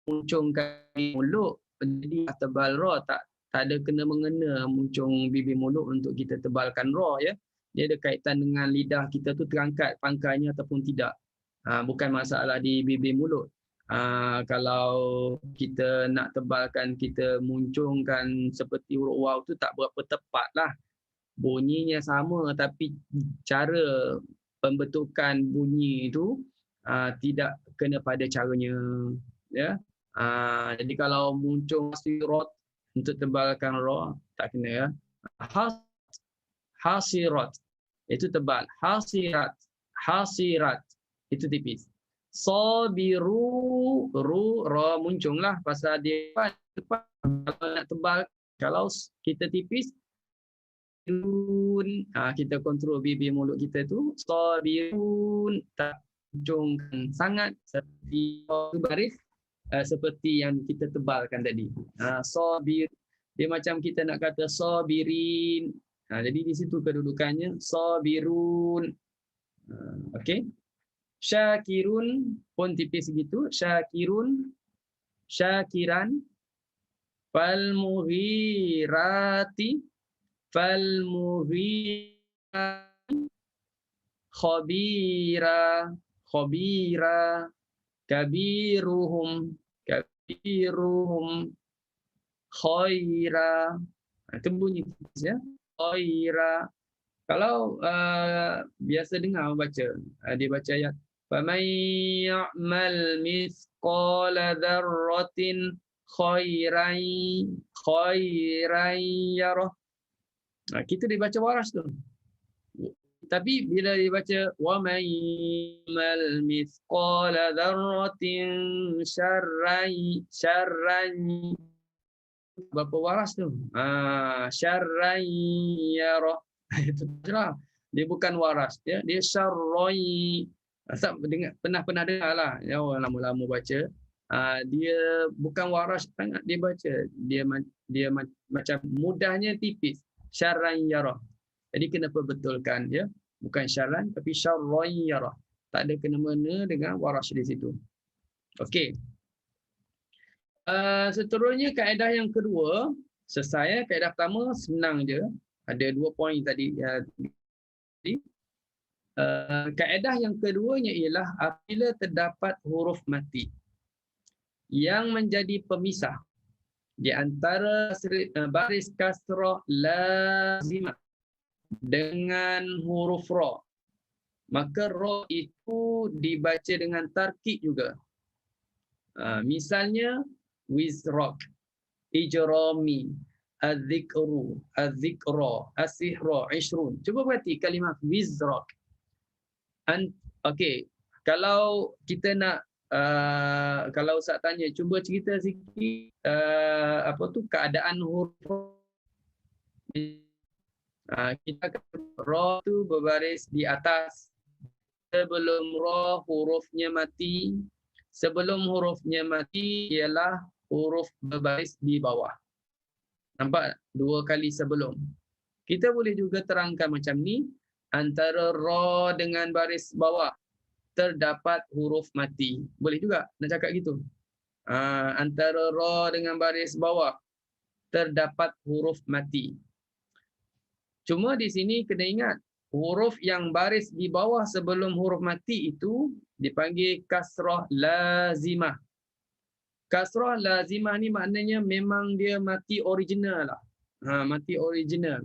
Speaker 2: muncungkan mulut. Jadi tebal ra tak ada kena mengena muncung bibir mulut untuk kita tebalkan ra ya. Dia ada kaitan dengan lidah kita tu terangkat pangkalnya ataupun tidak. Bukan masalah di bibir mulut. Kalau kita nak tebalkan, kita muncungkan seperti huruf waw tu tak berapa tepat lah. Bunyinya sama tapi cara pembentukan bunyi tu tidak kena pada caranya. Ya. Jadi kalau muncung hasirat untuk tebalkan ra tak kena ya. Hasirat itu tebal. Hasirat. Hasirat itu tipis. Sabiru ra muncunglah pasal dia depan. Kalau nak tebal, kalau kita tipis kita kontrol bibir mulut kita tu sabirun tak muncungkan sangat seperti baris seperti yang kita tebalkan tadi. Sabir dia macam kita nak kata sabirin. Jadi di situ kedudukannya sabirun. Okey. Syakirun pun tipis segitu. Syakirun, syakiran, falmughirati, falmughirati, khabira, khabira, kabiruhum, kabiruhum, khaira. Itu bunyi tipis ya. Khaira. Kalau biasa dengar baca, dia baca ayat faman ya'mal mithqala dzarratin khairan yarah. Kita dibaca waras tu. Tapi bila dibaca wa man ya'mal mithqala dzarratin syarran berapa waras tu? Syarran yarah. Itu jelas. Dia bukan waras, dia syarroi. Pernah dengar lah, ya, lama-lama baca. Dia bukan waras sangat dia baca. Dia macam mudahnya tipis. Syarran yarah. Jadi kena perbetulkan dia, bukan syarran tapi syarroi yarah. Tak ada kena-mena dengan waras di situ. Okey. Seterusnya kaedah yang kedua, selesai. Kaedah pertama senang je. Ada 2 poin tadi. Kaedah yang keduanya ialah apabila terdapat huruf mati yang menjadi pemisah di antara baris kasrah lazimah dengan huruf ra, maka ra itu dibaca dengan tarkib juga. Misalnya wizrak, ijrami, az-zikru, az-zikra, as-sihra, ishrun. Cuba perhati kalimah wizrak. Okey, kalau kita nak kalau Ustaz tanya, cuba cerita sikit keadaan huruf kita ra tu berbaris di atas. Sebelum ra hurufnya mati. Sebelum hurufnya mati ialah huruf berbaris di bawah. Nampak? 2 kali sebelum. Kita boleh juga terangkan macam ni. Antara ra dengan baris bawah terdapat huruf mati. Boleh juga nak cakap gitu. Antara ra dengan baris bawah terdapat huruf mati. Cuma di sini kena ingat, huruf yang baris di bawah sebelum huruf mati itu dipanggil kasrah lazimah. Kasrah lazimah ni maknanya memang dia mati original lah. Mati original.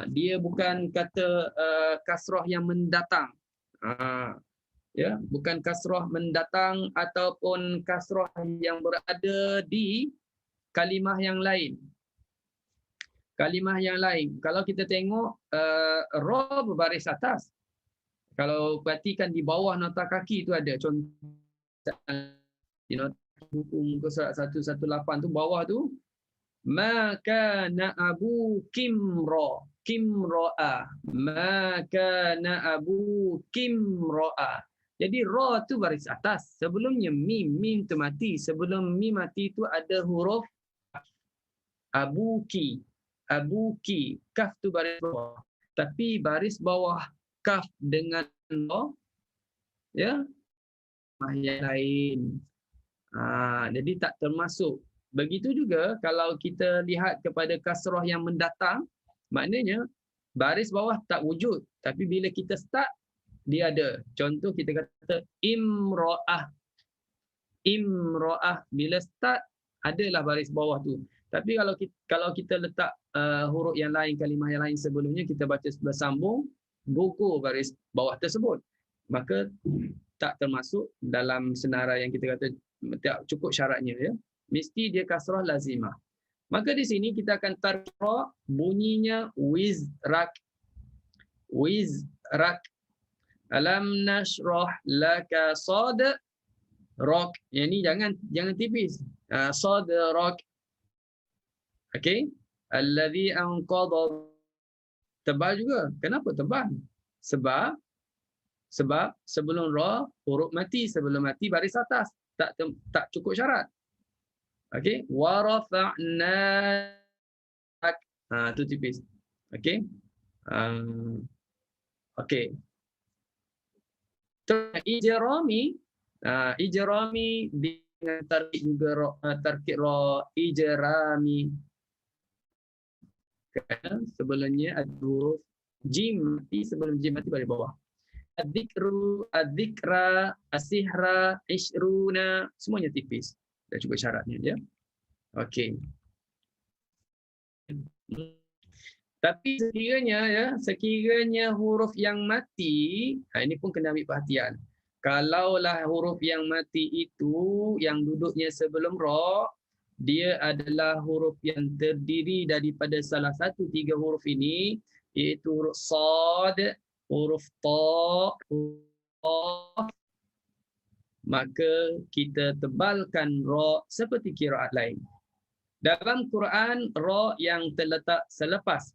Speaker 2: Dia bukan kata kasrah yang mendatang. Ya, bukan kasrah mendatang ataupun kasrah yang berada di kalimah yang lain. Kalimah yang lain. Kalau kita tengok ra berbaris atas. Kalau perhatikan di bawah nota kaki itu ada contoh di nota buku muka surat 118 tu bawah tu, maka na abu kimroa, maka na abu kimroa. Jadi ra tu baris atas, sebelumnya mim tu mati, sebelum mim mati tu ada huruf abuki, kaf tu baris bawah. Tapi baris bawah kaf dengan ra, ya, yang lain. Jadi tak termasuk. Begitu juga kalau kita lihat kepada kasrah yang mendatang, maknanya baris bawah tak wujud. Tapi bila kita start, dia ada. Contoh kita kata imro'ah. Imro'ah. Bila start, adalah baris bawah tu. Tapi kalau kita letak huruf yang lain, kalimah yang lain sebelumnya, kita baca bersambung, gugur baris bawah tersebut. Maka tak termasuk dalam senarai yang kita kata tak cukup syaratnya, ya. Mesti dia kasrah lazimah. Maka di sini kita akan tarkib ra, bunyinya wizrak. Wizrak. Alam nashrah laka sadrak. Yang ni jangan tipis. Sadrak. Okey. Allazi anqadha. Tebal juga. Kenapa tebal? Sebab sebelum ra huruf mati, sebelum mati baris atas. Tak cukup syarat. Okey. Wa rafa'na. Tu tipis. Okey. Okey. Ijrami, dengan tarkib juga tarkib ra ijrami. Kerana sebelumnya ada huruf jim mati, sebelum jim mati baris bawah. Adzikru, adzikra, asihra, ishruna, semuanya tipis. Dah cukup syaratnya, ya. Okey. Tapi sekiranya huruf yang mati, ini pun kena ambil perhatian. Kalaulah huruf yang mati itu yang duduknya sebelum ra, dia adalah huruf yang terdiri daripada salah satu 3 huruf ini, iaitu huruf sad, huruf ta, huruf qaf, maka kita tebalkan ra seperti qiraat lain. Dalam Quran, ra yang terletak selepas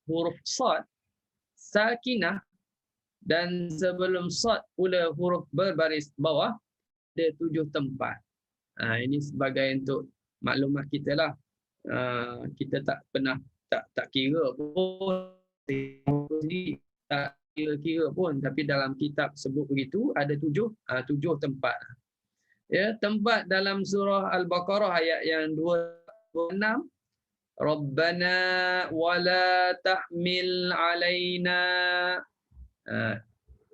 Speaker 2: huruf sad, sakinah, dan sebelum sad pula huruf berbaris bawah, ada 7 tempat. Ini sebagai untuk maklumat kita lah. Kita tak pernah tak kira pun, tak kira pun, tapi dalam kitab sebut begitu, ada 7 tempat. Ya, tempat dalam surah Al-Baqarah ayat yang 26, Rabbana wala tahmil alaina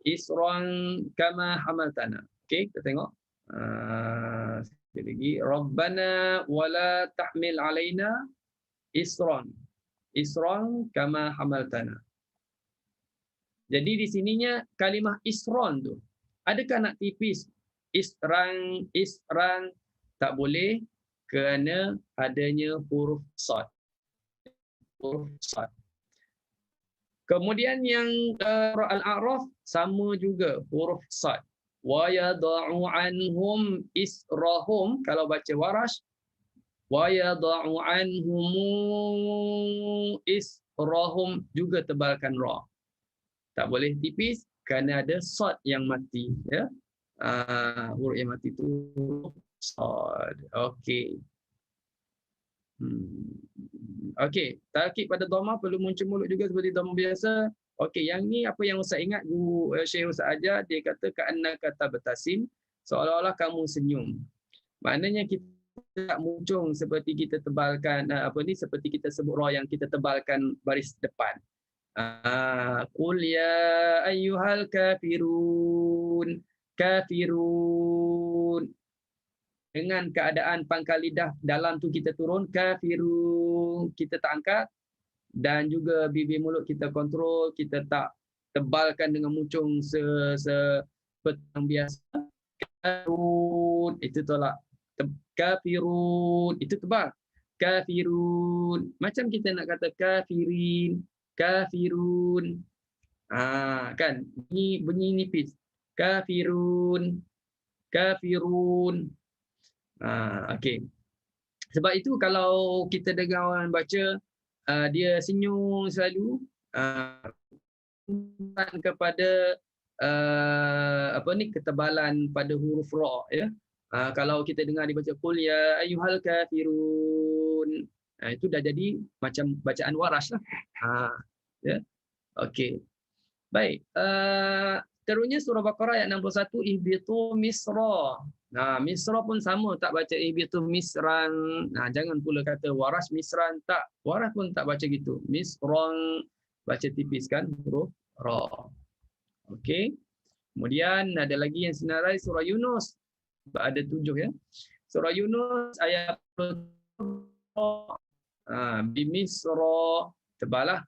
Speaker 2: isran kama hamaltana. Okey, kita tengok. Sekali lagi, Rabbana wala tahmil alaina isran kama hamaltana. Jadi di sininya kalimah isran tu, adakah nak tipis? Isran tak boleh kerana adanya huruf sad. Kemudian yang Al-A'raf sama juga huruf sad. Wa yada'u anhum israhum, kalau baca Warash, wa yada'u anhum israhum, juga tebalkan ra. Tak boleh tipis kerana ada sad yang mati, ya. Huruf yang mati tu sad. Okey. Okey, tarkib pada dhamma perlu muncul mulut juga seperti dhamma biasa. Okey, yang ni apa yang Ustaz ingat, guru Syekh Ustaz ajar, dia kata ka'annaka tabtasim, seolah-olah kamu senyum. Maknanya kita tak muncung seperti kita tebalkan seperti kita sebut ra yang kita tebalkan baris depan. Qul ya ayyuhal kafirun. Dengan keadaan pangkal lidah dalam tu kita turun, kafirun, kita tak angkat, dan juga bibir mulut kita kontrol, kita tak tebalkan dengan muncung seperti yang biasa. Kafirun, itu tolak. Kafirun, itu tebal. Kafirun, macam kita nak kata kafirin, kafirun. Kan bunyi nipis. Kafirun. kafirun. Okey. Sebab itu kalau kita dengar orang baca dia senyum selalu kepada ketebalan pada huruf ra, ya. Kalau kita dengar dibaca qul ya ayyuhal kafirun, itu dah jadi macam bacaan waras lah. Ya. Okey. Baik. Terusnya surah Baqarah ayat 61, ihbitu misra. Misra pun sama, tak baca ihbitu misran. Jangan pula kata waras misran, tak. Waras pun tak baca gitu. Misran, baca tipiskan huruf ra. Okey. Kemudian ada lagi yang senarai surah Yunus. Ada 7, ya. Surah Yunus ayat bimisra, tebalah.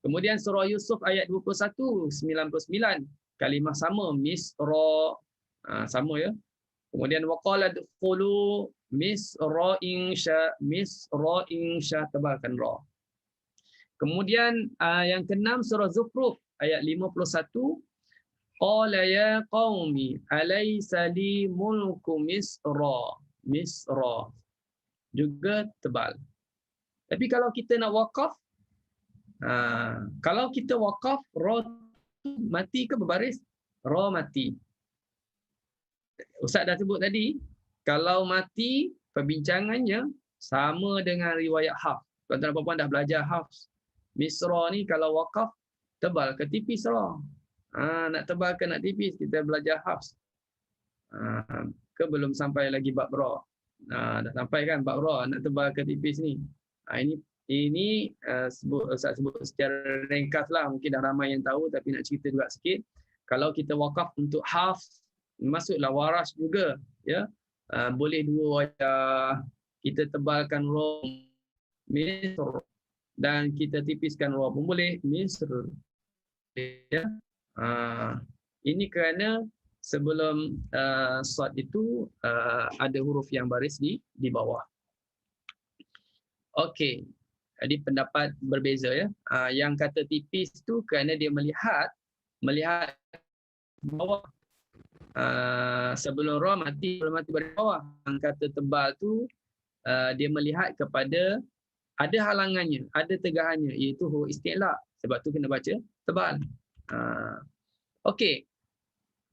Speaker 2: Kemudian surah Yusuf ayat 21, 99. Kalimah sama, misra, sama, ya. Kemudian waqala dkhulu misra insya, tebalkan ra. Kemudian yang keenam surah Zukhruf ayat 51, qala ya qaumi alaysa li mulku misra. Misra juga tebal. Tapi kalau kita nak wakaf, kalau kita wakaf, ra mati ke berbaris? Ra mati. Ustaz dah sebut tadi, kalau mati perbincangannya sama dengan riwayat Hafs. Tuan-tuan dan puan dah belajar Hafs. Misra ni kalau wakaf tebal ke tipis ra? Nak tebal ke nak tipis, kita belajar Hafs. Ke belum sampai lagi bab ra? Dah sampai kan bab ra, nak tebal ke tipis ni. Ini Ustaz sebut secara ringkas lah, mungkin dah ramai yang tahu tapi nak cerita juga sikit. Kalau kita wakaf untuk Hafs, masuklah waras juga, ya. Boleh dua wajah, kita tebalkan ra misr dan kita tipiskan ra pun boleh misr, ya. Ini kerana sebelum sad itu ada huruf yang baris di bawah. Okey. Jadi pendapat berbeza, ya. Yang kata tipis tu kerana dia melihat bawah. Sebelum ra mati dari bawah. Yang kata tebal tu dia melihat kepada ada halangannya, ada tegahannya, iaitu huruf isti'la. Sebab tu kena baca tebal. Okey.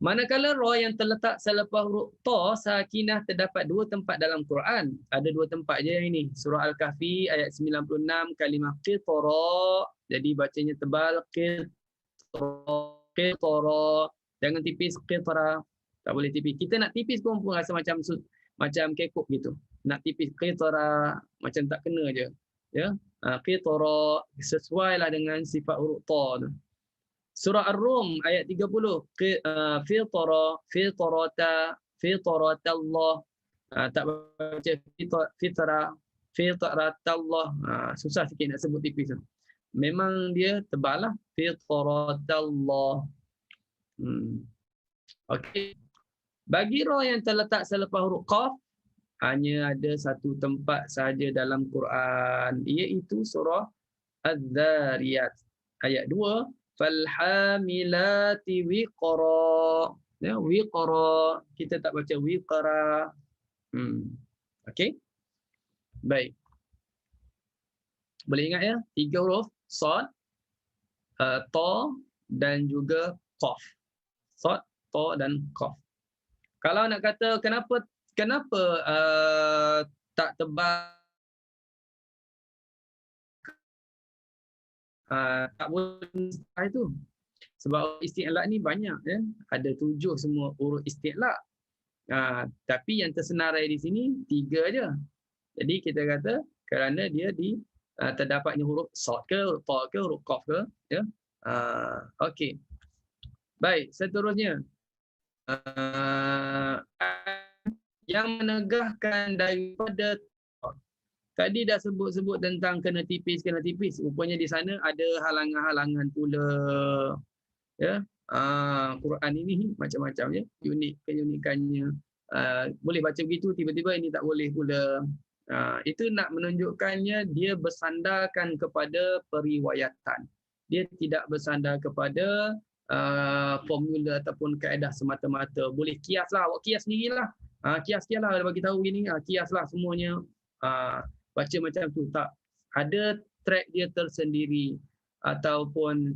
Speaker 2: Manakala ra yang terletak selepas huruf ta sakinah terdapat dua tempat dalam Quran. Ada dua tempat je yang ini. Surah Al-Kahfi ayat 96, kalimah qitara. Jadi bacanya tebal, qitara. Jangan tipis, qitara. Tak boleh tipis. Kita nak tipis pun rasa macam kekok gitu. Nak tipis qitara macam tak kena je. Ya. Qitara sesuailah dengan sifat huruf ta tu. Surah Ar-Rum ayat 30, fitratallah. Tak baca fitratallah. Susah sikit nak sebut tipis. Memang dia tebal lah. Fitratallah. Okey. Bagi ra yang terletak selepas huruf qaf, hanya ada satu tempat sahaja dalam Quran, iaitu surah Az-Zariyat ayat 2, falhamilati wiqra. Ya, wiqra. Kita tak baca wiqra. Okey. Baik. Boleh ingat, ya? 3 huruf, sad, ta dan juga qaf. Sad, ta dan qaf. Kalau nak kata kenapa tak tebal, tak boleh itu. Sebab isti'la ni banyak, ya. Ada 7 semua huruf isti'la. Tapi yang tersenarai di sini 3 aja. Jadi kita kata kerana dia terdapatnya huruf sad ke, huruf ta ke, huruf qaf ke, ya. Okey. Baik, seterusnya. Yang menegahkan daripada tadi dah sebut tentang kena tipis. Rupanya di sana ada halangan-halangan pula. Ya. Quran ini macam-macam, ya. Keunikannya. Boleh baca begitu, tiba-tiba ini tak boleh pula. Itu nak menunjukkannya dia bersandarkan kepada periwayatan. Dia tidak bersandar kepada formula ataupun kaedah semata-mata. Boleh kias lah, awak kias sendirilah. Kias lah, bagi tahu gini, kias lah semuanya. Baca macam tu, tak. Ada track dia tersendiri ataupun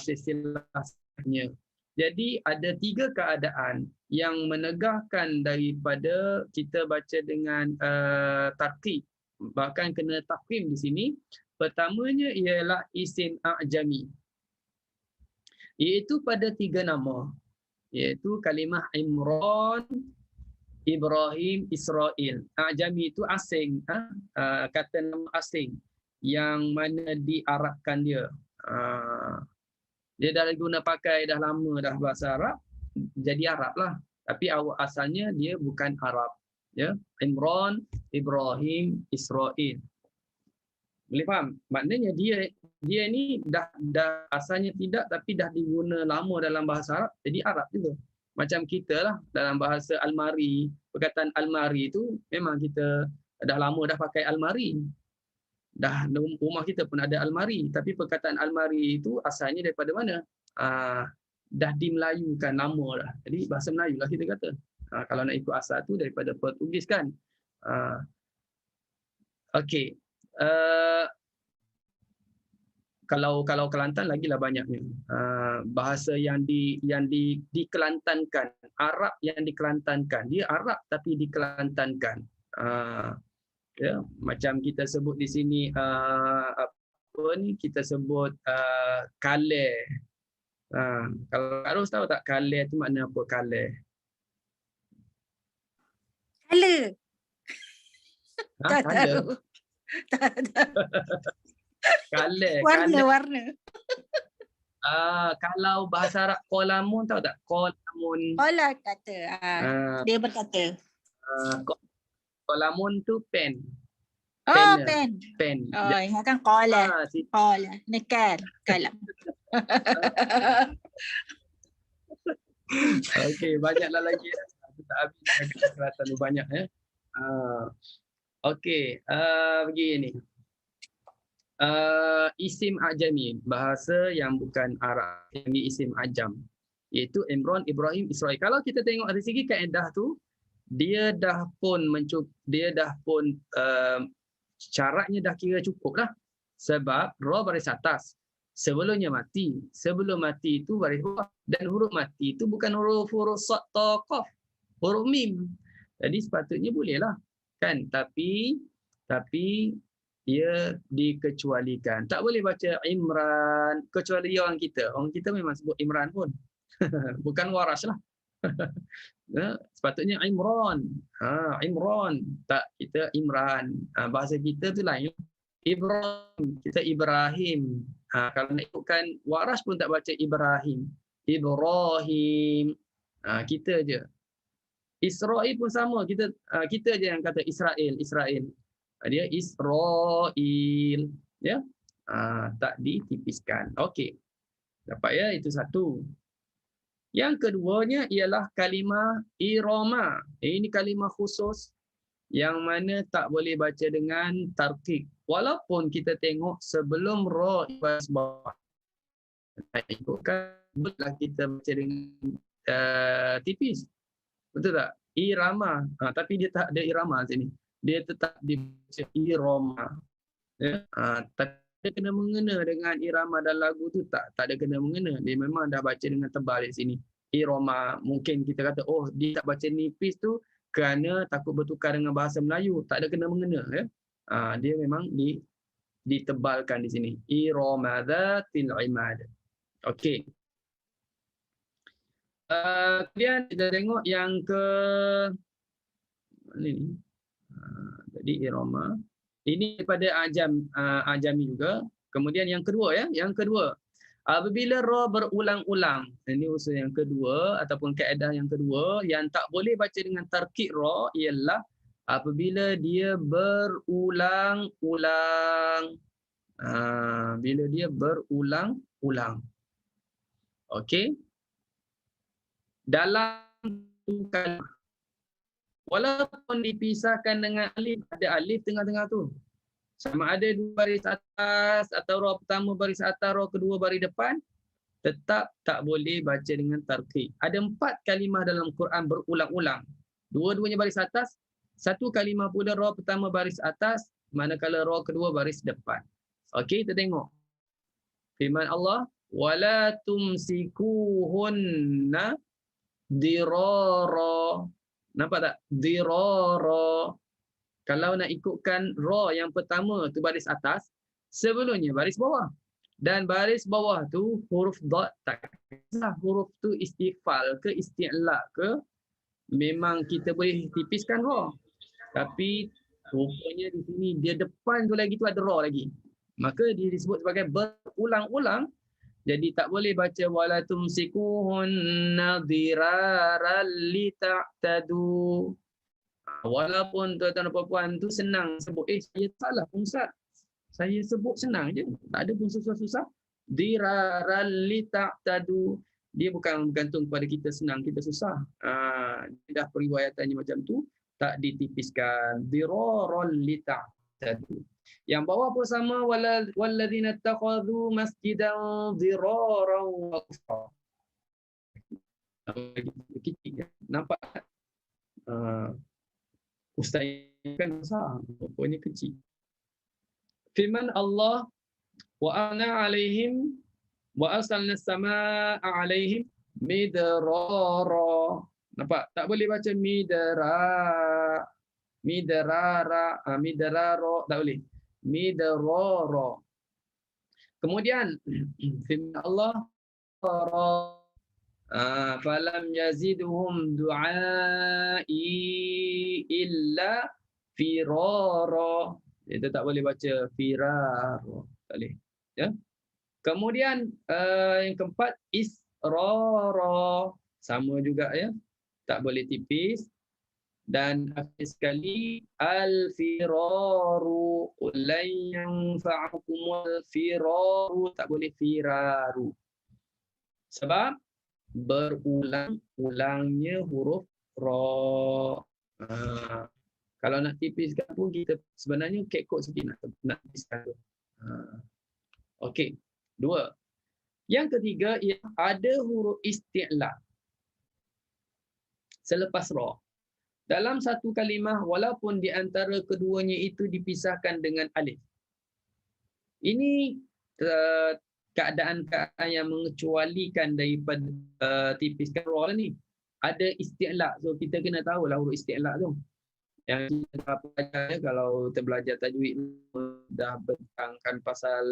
Speaker 2: silsilahnya. Jadi ada 3 keadaan yang menegahkan daripada kita baca dengan tarqib. Bahkan kena tafkhim di sini. Pertamanya ialah isim a'jami, iaitu pada 3 nama, iaitu kalimah Imran, Ibrahim, Israel. A'jami itu asing, kata nama asing yang mana diarabkan dia. Dia dah guna pakai dah lama dah bahasa Arab, jadi Arab lah. Tapi awal asalnya dia bukan Arab. Ya, Imran, Ibrahim, Israel. Boleh faham? Maknanya dia ni dah asalnya tidak, tapi dah diguna lama dalam bahasa Arab, jadi Arab juga. Macam kita lah dalam bahasa almari, perkataan almari itu memang kita dah lama dah pakai almari. Dah rumah kita pun ada almari, tapi perkataan almari itu asalnya daripada mana? Dah dimelayukan lama dah. Jadi bahasa Melayu lah kita kata. Kalau nak ikut asal tu daripada Portugis kan. Okey. Kalau Kelantan lagilah banyaknya. Bahasa yang dikelantankan, Arab yang dikelantankan. Dia Arab tapi dikelantankan. Ya, macam kita sebut di sini apa ni, kita sebut kale. Kalau harus tahu tak kale tu makna apa kale?
Speaker 1: Kala. Tak
Speaker 2: Kale.
Speaker 1: tahu. Tak tahu.
Speaker 2: Kale.
Speaker 1: Warna.
Speaker 2: Kalau bahasa Arab qalamun, tahu tak? Qalamun.
Speaker 1: Qala kata. Dia berkata.
Speaker 2: Qalamun tu pen.
Speaker 1: Oh,
Speaker 2: pen.
Speaker 1: pen. Oh, ingatkan qala. Qala. Nekar. Kalam.
Speaker 2: Okey, banyaklah lagi. Tak habis terlalu banyak. Okey, begini. Isim ajami, bahasa yang bukan Arab, ini isim ajam, iaitu Imran, Ibrahim, Israel. Kalau kita tengok dari segi kaedah tu, dia dah pun syaratnya dah kira cukup lah. Sebab ra baris atas, sebelumnya mati. Sebelum mati itu baris bawah. Dan huruf mati itu bukan huruf sad, ta, qaf, huruf mim. Jadi sepatutnya bolehlah. Kan? Tapi ia dikecualikan. Tak boleh baca Imran, kecuali orang kita. Orang kita memang sebut Imran pun. Bukan Warash lah. Sepatutnya Imran. Imran. Tak, kita Imran. Bahasa kita tu lain. Ibrahim, kita Ibrahim. Kalau nak ikutkan Warash pun tak baca Ibrahim. Ibrahim. Kita je. Israel pun sama. Kita je yang kata Israel. Dia Israel. Ya. Tak ditipiskan. Okey. Dapat ya, itu satu. Yang keduanya ialah kalimah irama. Ini kalimah khusus yang mana tak boleh baca dengan tarqiq. Walaupun kita tengok sebelum ra baris bawah. Ikutkan kita baca dengan tipis. Betul tak? Irama. Tapi dia tak ada irama sini. Dia tetap dibaca irama. Ya? Tapi dia kena mengena dengan irama dan lagu tu tak ada kena mengena. Dia memang dah baca dengan tebal di sini. Irama, mungkin kita kata dia tak baca nipis tu kerana takut bertukar dengan bahasa Melayu, tak ada kena mengena ya. Dia memang ditebalkan di sini. Irama dzatil imad. Okey. Kemudian kita tengok yang ke mana ni? Jadi irama. Ini daripada ajami juga. Kemudian yang kedua ya, apabila ra berulang-ulang. Ini usul yang kedua ataupun kaedah yang kedua yang tak boleh baca dengan tarqiq ra ialah apabila dia berulang-ulang. Bila dia berulang-ulang. Okey. Dalam kalimah, walaupun dipisahkan dengan alif, ada alif tengah-tengah tu. Sama ada dua baris atas atau ra pertama baris atas, ra kedua baris depan, tetap tak boleh baca dengan tarqiq. Ada 4 kalimah dalam Quran berulang-ulang. Dua-duanya baris atas, satu kalimah pula ra pertama baris atas, manakala ra kedua baris depan. Okey, kita tengok. Firman Allah, wala tumsikuhunna dirara. Nampak tak? Dirara. Kalau nak ikutkan ra yang pertama tu baris atas, sebelumnya baris bawah. Dan baris bawah tu huruf dot tak kisah huruf tu istighfal ke isti'la ke, memang kita boleh tipiskan ra. Tapi rupanya di sini dia depan tu lagi tu ada ra lagi. Maka dia disebut sebagai berulang-ulang. Jadi tak boleh baca wala tumsikuhunna diraral lita'tadu. Walaupun tuan-tuan dan puan-puan tu senang sebut, saya salah pun Ustaz. Saya sebut senang je, tak ada pun susah-susah. Diraral lita'tadu. Dia bukan bergantung kepada kita senang, kita susah. Dah periwayatannya macam tu, tak ditipiskan. Diraral lita'tadu. Yang bawah pun sama, walladzina takhadhu masjidan diraran wa kufra. Nampak tak? Ustaz kan besar, pokoknya kecil. Firman Allah, wa ana alaihim wa arsalna as-samaa'a alaihim midrara. Nampak? Tak boleh baca midrara, midrara, tak boleh. Midrara. Kemudian firman Allah, falam yazidhum du'ai illa firara. Kita tak boleh baca firar. Tak boleh. Ya. Kemudian yang keempat israra. Sama juga ya. Tak boleh tipis. Dan akhir sekali al-firaru. Lan yanfa'akumul firaru. Tak boleh firaru. Sebab berulang-ulangnya huruf ra. Kalau nak tipiskan pun kita sebenarnya kekok sikit nak tipiskan tu. Okey. 2. Yang ketiga ialah ada huruf isti'la selepas ra. Dalam satu kalimah walaupun di antara keduanya itu dipisahkan dengan alif. Ini keadaan-keadaan yang mengecualikan daripada tipiskan ra ni. Ada isti'la. So kita kena tahulah huruf isti'la tu. Yang kita belajar kalau kita belajar tajwid dah bertangkan pasal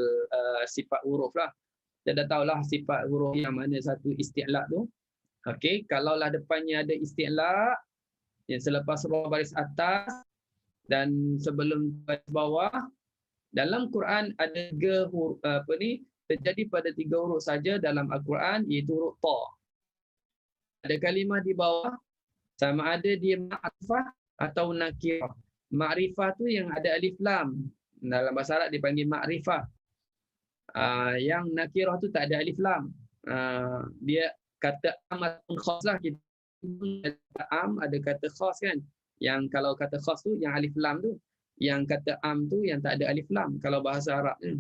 Speaker 2: sifat huruf lah. Kita dah tahulah sifat huruf yang mana satu isti'la tu. Okey, kalaulah depannya ada isti'la yang selepas ra baris atas dan sebelum baris bawah, dalam Quran ada 3 huruf terjadi pada 3 huruf saja dalam Al-Quran, iaitu huruf ta. Ada kalimah di bawah sama ada dia ma'rifah atau nakirah. Ma'rifah tu yang ada alif lam. Dalam bahasa Arab dipanggil ma'rifah. Yang nakirah tu tak ada alif lam. Dia kata am atau khas lah. Kita kata am, ada kata khas kan. Yang kalau kata khas tu yang alif lam tu. Yang kata am tu yang tak ada alif lam. Kalau bahasa Arab tu.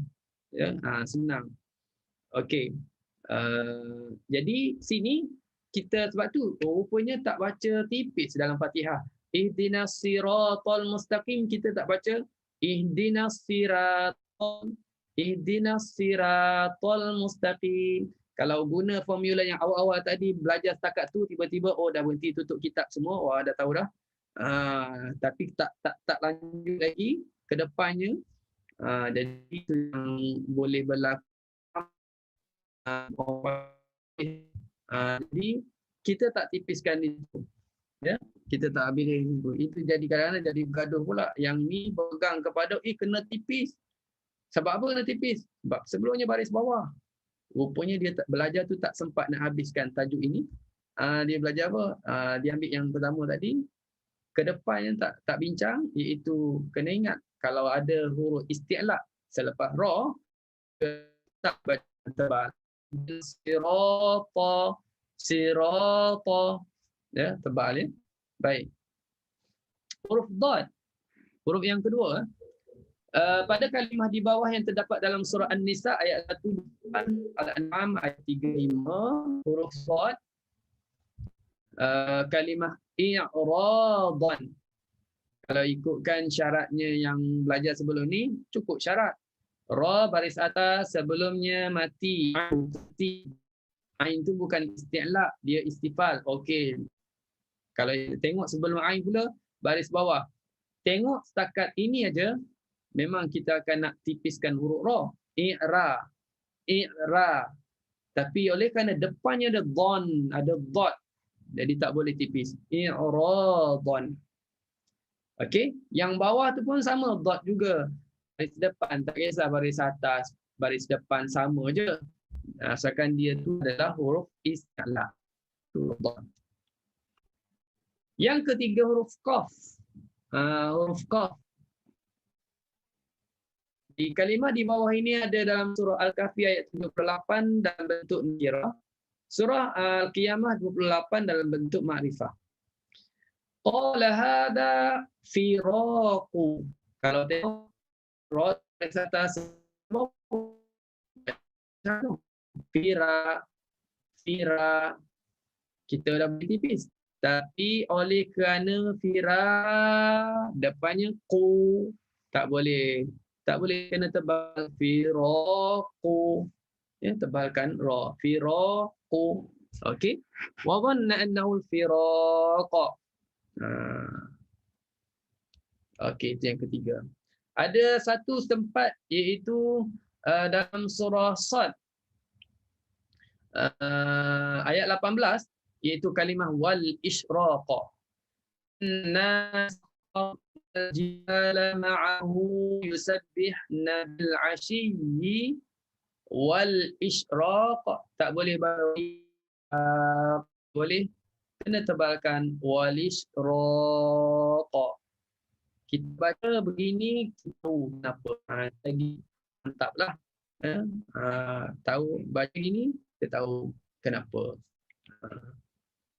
Speaker 2: Ya, senang. Okey. Jadi sini kita sebab tu rupanya tak baca tipis dalam Fatihah. Ihdinas siratal mustaqim, kita tak baca ihdinas siratal mustaqim. Kalau guna formula yang awal-awal tadi belajar setakat tu, tiba-tiba dah berhenti tutup kitab semua, dah tahu dah. Tapi tak lanjut lagi ke depannya. Jadi itu yang boleh berlaku. Jadi kita tak tipiskan itu. Ya, kita tak habis itu jadi kadang-kadang jadi bergaduh pula. Yang ni pegang kepada kena tipis. Sebab apa kena tipis? Sebab sebelumnya baris bawah. Rupanya dia belajar tu tak sempat nak habiskan tajuk ini. Dia belajar apa? Dia ambil yang pertama tadi. Ke depan yang tak bincang, iaitu kena ingat kalau ada huruf isti'la selepas ra, tak baca tebal. Sirata. Ya, tebal ya. Baik. Huruf dad. Huruf yang kedua. Pada kalimah di bawah yang terdapat dalam surah An-Nisa ayat 1, Al-An'am ayat 35, huruf Shad, kalimah i'radan. Kalau ikutkan syaratnya yang belajar sebelum ni, cukup syarat. Ra baris atas sebelumnya mati. Ain tu bukan isti'la, dia istifal. Okey. Kalau tengok sebelum ain pula, baris bawah. Tengok setakat ini aja, memang kita akan nak tipiskan huruf ra. I'ra. I'ra. Tapi oleh kerana depannya ada dhon, ada dot, jadi tak boleh tipis. I'radan. Okey, yang bawah tu pun sama, dot juga. Baris depan, tak kisah baris atas, baris depan sama je. Asalkan dia tu adalah huruf isti'la. Yang ketiga huruf qaf. Huruf qaf. Di kalimah di bawah ini ada dalam surah Al-Kahfi ayat 78 dalam bentuk nakirah. Surah Al-Qiyamah 28 dalam bentuk ma'rifah. Qala hadha firaqu. Kalau tengok ra atas fira kita dah boleh tipis. Tapi oleh kerana fira depannya ku, tak boleh. Tak boleh, kena tebal firaqu. Ya, tebalkan ra. Firaqu. Okey. Wa dhanna annahu al-firaqa. Okey, itu yang ketiga. Ada satu tempat iaitu dalam surah Sad ayat 18 iaitu kalimah wal isyraqa. Nas jibala ma'ahu yusabbihna bil 'ashiyyi wal isyraq. Tak boleh bagi boleh, kena tebalkan wal isyraq. Kita baca begini, tahu kenapa. Lagi mantaplah. Tahu baca ini, kita tahu kenapa.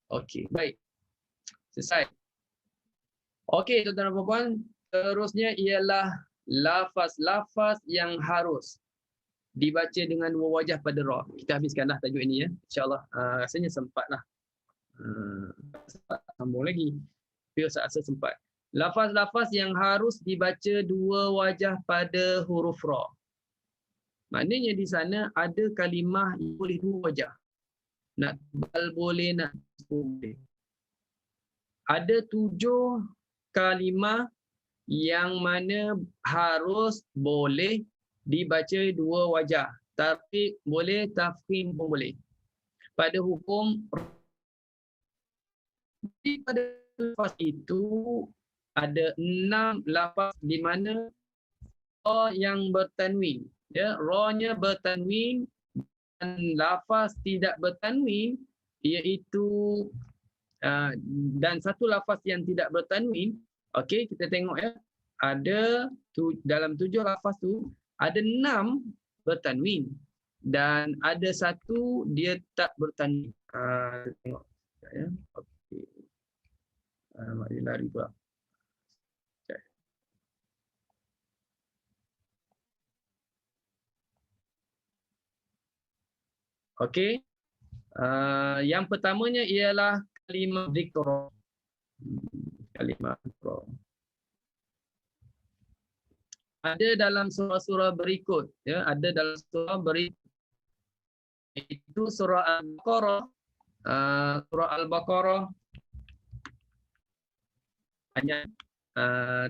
Speaker 2: Okey, baik. Selesai. Okey, tuan-tuan dan puan-puan, terusnya ialah lafaz-lafaz yang harus dibaca dengan dua wajah pada ra. Kita habiskanlah tajuk ini ya. InsyaAllah rasanya sempatlah. Sempat sambung lagi. Tapi saya rasa sempat. Lafaz-lafaz yang harus dibaca dua wajah pada huruf ra. Maknanya di sana ada kalimah yang boleh dua wajah. Nak tebal boleh, nak boleh. Ada 7 kalimah yang mana harus boleh dibaca dua wajah. Tapi boleh tafkhim pun boleh. Pada hukum pada lafaz itu ada 6 lafaz di mana ra yang bertanwin. Ya, ra-nya bertanwin dan lafaz tidak bertanwin iaitu dan satu lafaz yang tidak bertanwin. Okey, kita tengok ya. Ada dalam 7 lafaz tu ada 6 bertanwin dan ada satu dia tak bertanwin. Tengok ya. Okey. Mari lari pula. Okey. Yang pertamanya ialah kalimah dzikra. Kalimah dzikra. Ada dalam surah-surah berikut, ya, ada dalam surah berikut. Itu surah Al-Baqarah. Surah Al-Baqarah banyak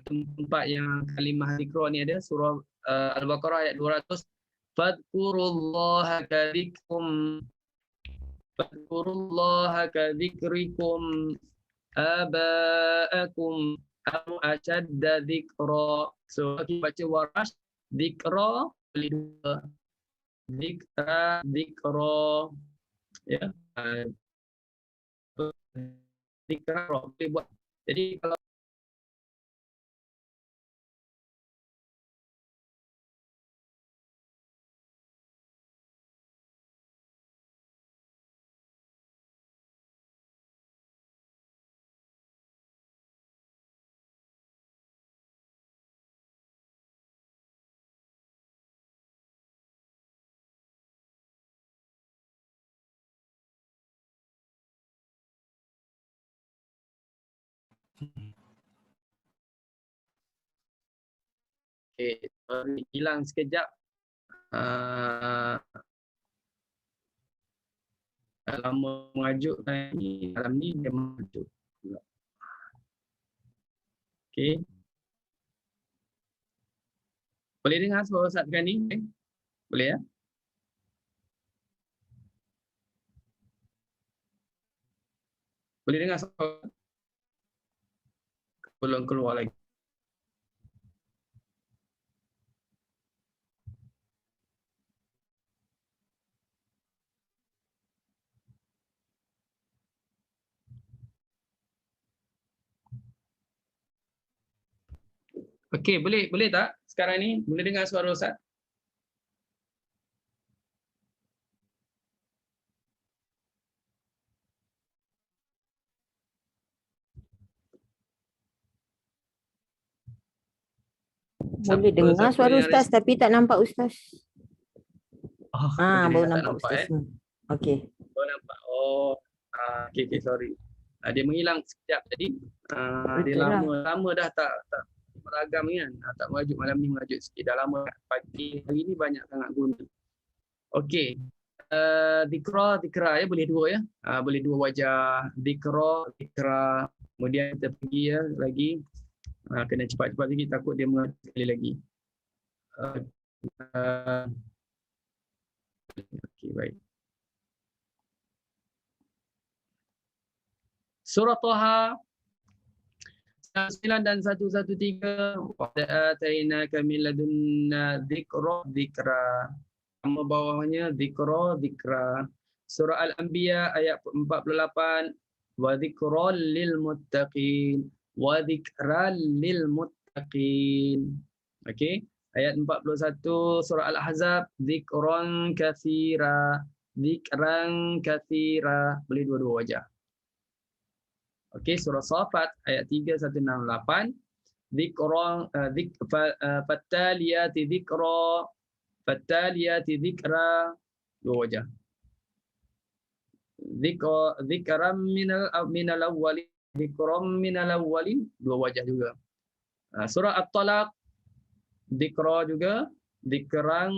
Speaker 2: tempat yang kalimah dzikra ni ada. Surah Al-Baqarah ayat 200. Fadhkurullaha kadzikrum Fadhkurullaha kadzikrikum aba'akum aw ashadda dzikra. So kita baca warash dzikra boleh dua. Dzikra ya. Dzikra boleh buat. Jadi kalau Okay, hilang sekejap. Lama mengajuk ni, dalam ni dia mengajuk. Okey. Boleh dengar suara Ustaz kan ni? Boleh ya? Boleh dengar suara? Belum keluar lagi. Okey, boleh tak sekarang ni? Boleh dengar suara Ustaz?
Speaker 3: Boleh dengar suara Ustaz tapi tak nampak Ustaz.
Speaker 2: Oh,
Speaker 3: Baru
Speaker 2: tak
Speaker 3: nampak Ustaz. Okey.
Speaker 2: Baru nampak. Oh, okey, sorry. Dia menghilang sekejap tadi. Dia lama dah tak meragam kan. Tak merajuk, malam ni merajuk sikit. Dah lama pagi hari ni banyak sangat guna. Okey. Dikra ya, boleh dua ya. Boleh dua wajah. Dikra. Kemudian kita pergi ya lagi. Kena cepat-cepat lagi, takut dia merajuk sekali lagi. Okey, baik. Surah Taha 9 dan 113. Wa atainaka min ladunna dzikra. Nama bawahnya dzikra. Surah Al-Anbiya ayat 48. Wa dzikral lil muttaqin. Wa dzikral lil muttaqin. Okey. Ayat 41 surah Al-Ahzab, dzikran katsira. Boleh dua-dua wajah. Okey, surah Safat ayat 3168, fattaliyati dzikra, dua wajah. Dzikram minal awwalin, dua wajah juga. Surah At-Talaq, dzikra juga, dzikra.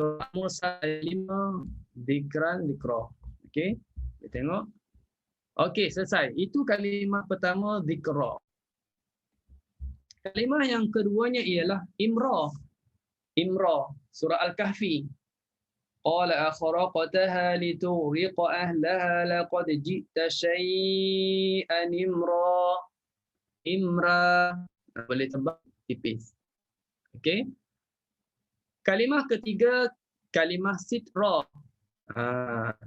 Speaker 2: Surah Musa 5, dzikra. Okey, kita tengok. Okey, selesai. Itu kalimah pertama, dzikra. Kalimah yang keduanya ialah imra. Surah Al-Kahfi. Qala akhraqtaha litughriqa ahlaha laqad ji'ta syai'an imra. Boleh tebak tipis. Okey. Kalimah ketiga, kalimah sitra.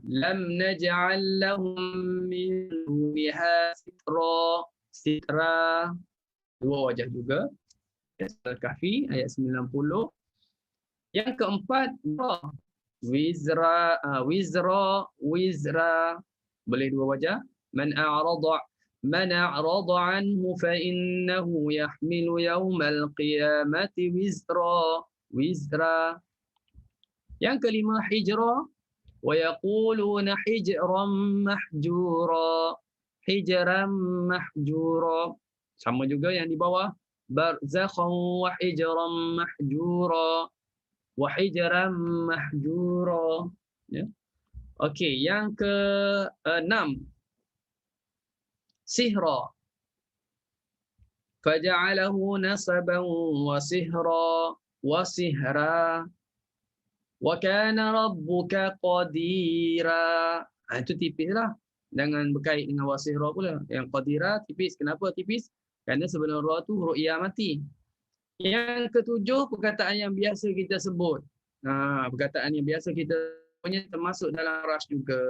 Speaker 2: Lam naj'al lahum min duniha sitra. Dua wajah juga. Al-Kahfi ayat 90. Yang keempat, wizra. Boleh dua wajah. Man a'rada anhu fa innahu yahmilu yawmal qiyamati wizra. Yang kelima, hijra. وَيَقُولُونَ حِجْرًا مَحْجُورًا. Sama juga yang di bawah. بَرْزَخًا وَحِجْرًا مَحْجُورًا. Ya. Okey, yang ke-6. Sihra. فَجَعَلَهُ نَصَبًا وَسِهْرًا. Wa kana rabbuka qadira. Itu tipislah. Jangan berkait dengan wasihra pula. Yang qadira tipis. Kenapa tipis? Kerana sebelum ra tu huruf ya mati. Yang ketujuh, perkataan yang biasa kita sebut. Perkataan yang biasa kita punya termasuk dalam ras juga.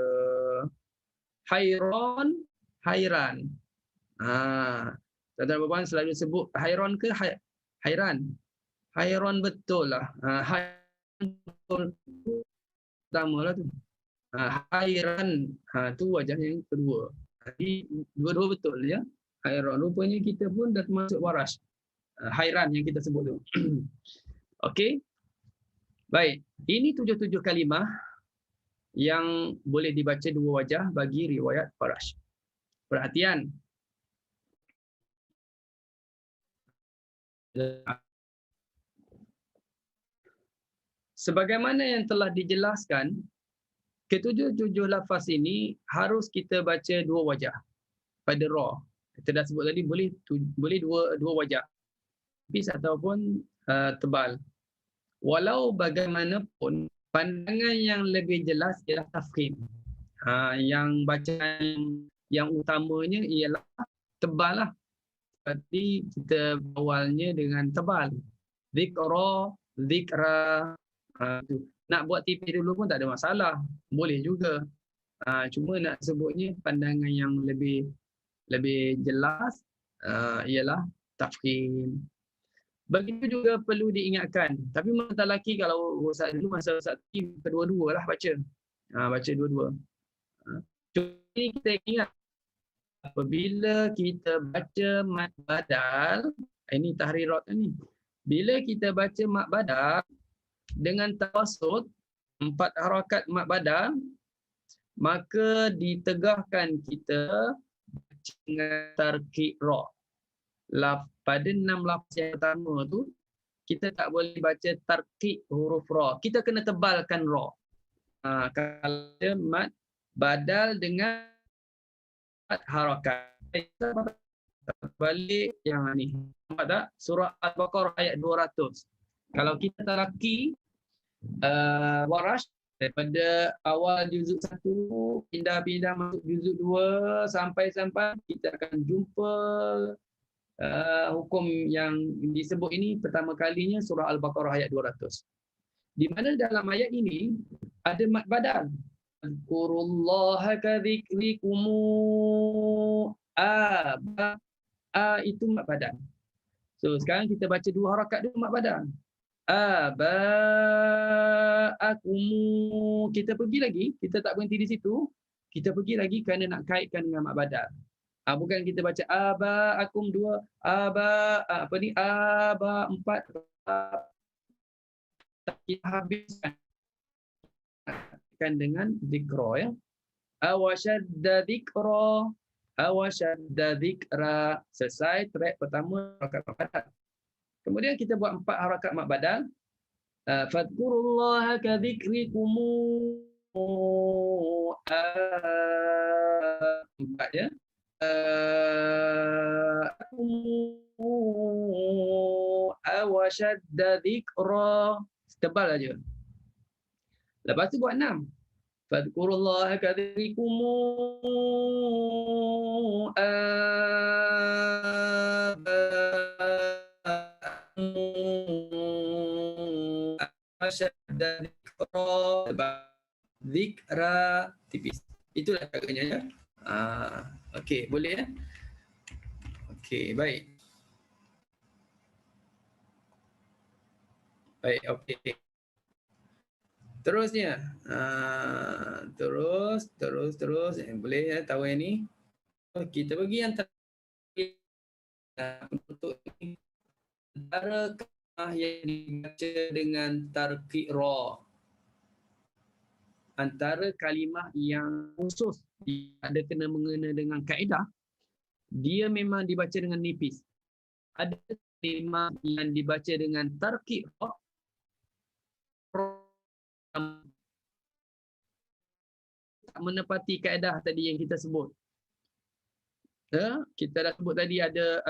Speaker 2: Hairan. Tuan-tuan dan puan selalu sebut hairan ke hairan? Hairan betul lah. Pertamalah tu. Hairan. Tu wajah yang kedua. Jadi dua-dua betul ya. Hairan. Rupanya kita pun dah termasuk waras. Hairan yang kita sebut tu. Okey. Baik. Ini 7 kalimah yang boleh dibaca dua wajah bagi riwayat Farash. Perhatian. Sebagaimana yang telah dijelaskan, ketujuh-tujuh lafaz ini harus kita baca dua wajah pada ra. Kita dah sebut tadi boleh dua wajah, tipis ataupun tebal. Walau bagaimanapun, pandangan yang lebih jelas ialah tafkhim. Yang bacaan yang utamanya ialah tebal lah. Seperti kita awalnya dengan tebal. Zikra, zikra. Nak buat tipis dulu pun tak ada masalah. Boleh juga. Cuma nak sebutnya pandangan yang lebih jelas ialah tafkhim. Begitu juga perlu diingatkan. Tapi masa lelaki kalau Ustaz dulu masa Ustaz kedua-dua lah baca. Baca dua-dua. Cuma kita ingat apabila kita baca mad badal, ini tahrirat ni. Bila kita baca mad badal dengan tawassut 4 harakat mad badal, maka ditegahkan kita dengan tarqiq ra. Pada 6 lafaz yang pertama tu kita tak boleh baca tarqiq huruf ra. Kita kena tebalkan ra. Kalau ada mad badal dengan 4 harakat. Balik yang ni. Nampak tak? Surah Al-Baqarah ayat 200. Kalau kita taraki Warash daripada awal juzuk 1 pindah-pindah masuk juzuk 2 sampai kita akan jumpa hukum yang disebut ini pertama kalinya surah Al-Baqarah ayat 200. Di mana dalam ayat ini ada mad badal. Azkurullaha kadzikrikum itu mad badal. So sekarang kita baca 2 harakat dulu mad badal. Aba'akum. Kita pergi lagi, kita tak berhenti di situ. Kita pergi lagi kerana nak kaitkan dengan mad badal. Bukan kita baca aba'akum 2, aba 4. Kita habiskan dengan zikra ya. Awashadda zikra, awashadda zikra. Selesai track pertama harakat mad badal. Kemudian kita buat 4 harakat mad badal. Fadhkurullaha kadzikrikum. 4 ya. Awashadda zikra. Tebal aja. Lepas tu buat 6. Fadhkurullaha kadzikrikum zikra tipis. Itulah caranya ya. Okey, boleh ya? Okey, baik. Baik, okey. Terusnya. Terus. Boleh ya tahu yang ni. Kita pergi yang untuk antara kalimah yang dibaca dengan tarqiq ra. Antara kalimah yang khusus ada kena mengena dengan kaedah, dia memang dibaca dengan nipis. Ada kalimah yang dibaca dengan tarqiq ra, tak menepati kaedah tadi yang kita sebut. Kita dah sebut tadi ada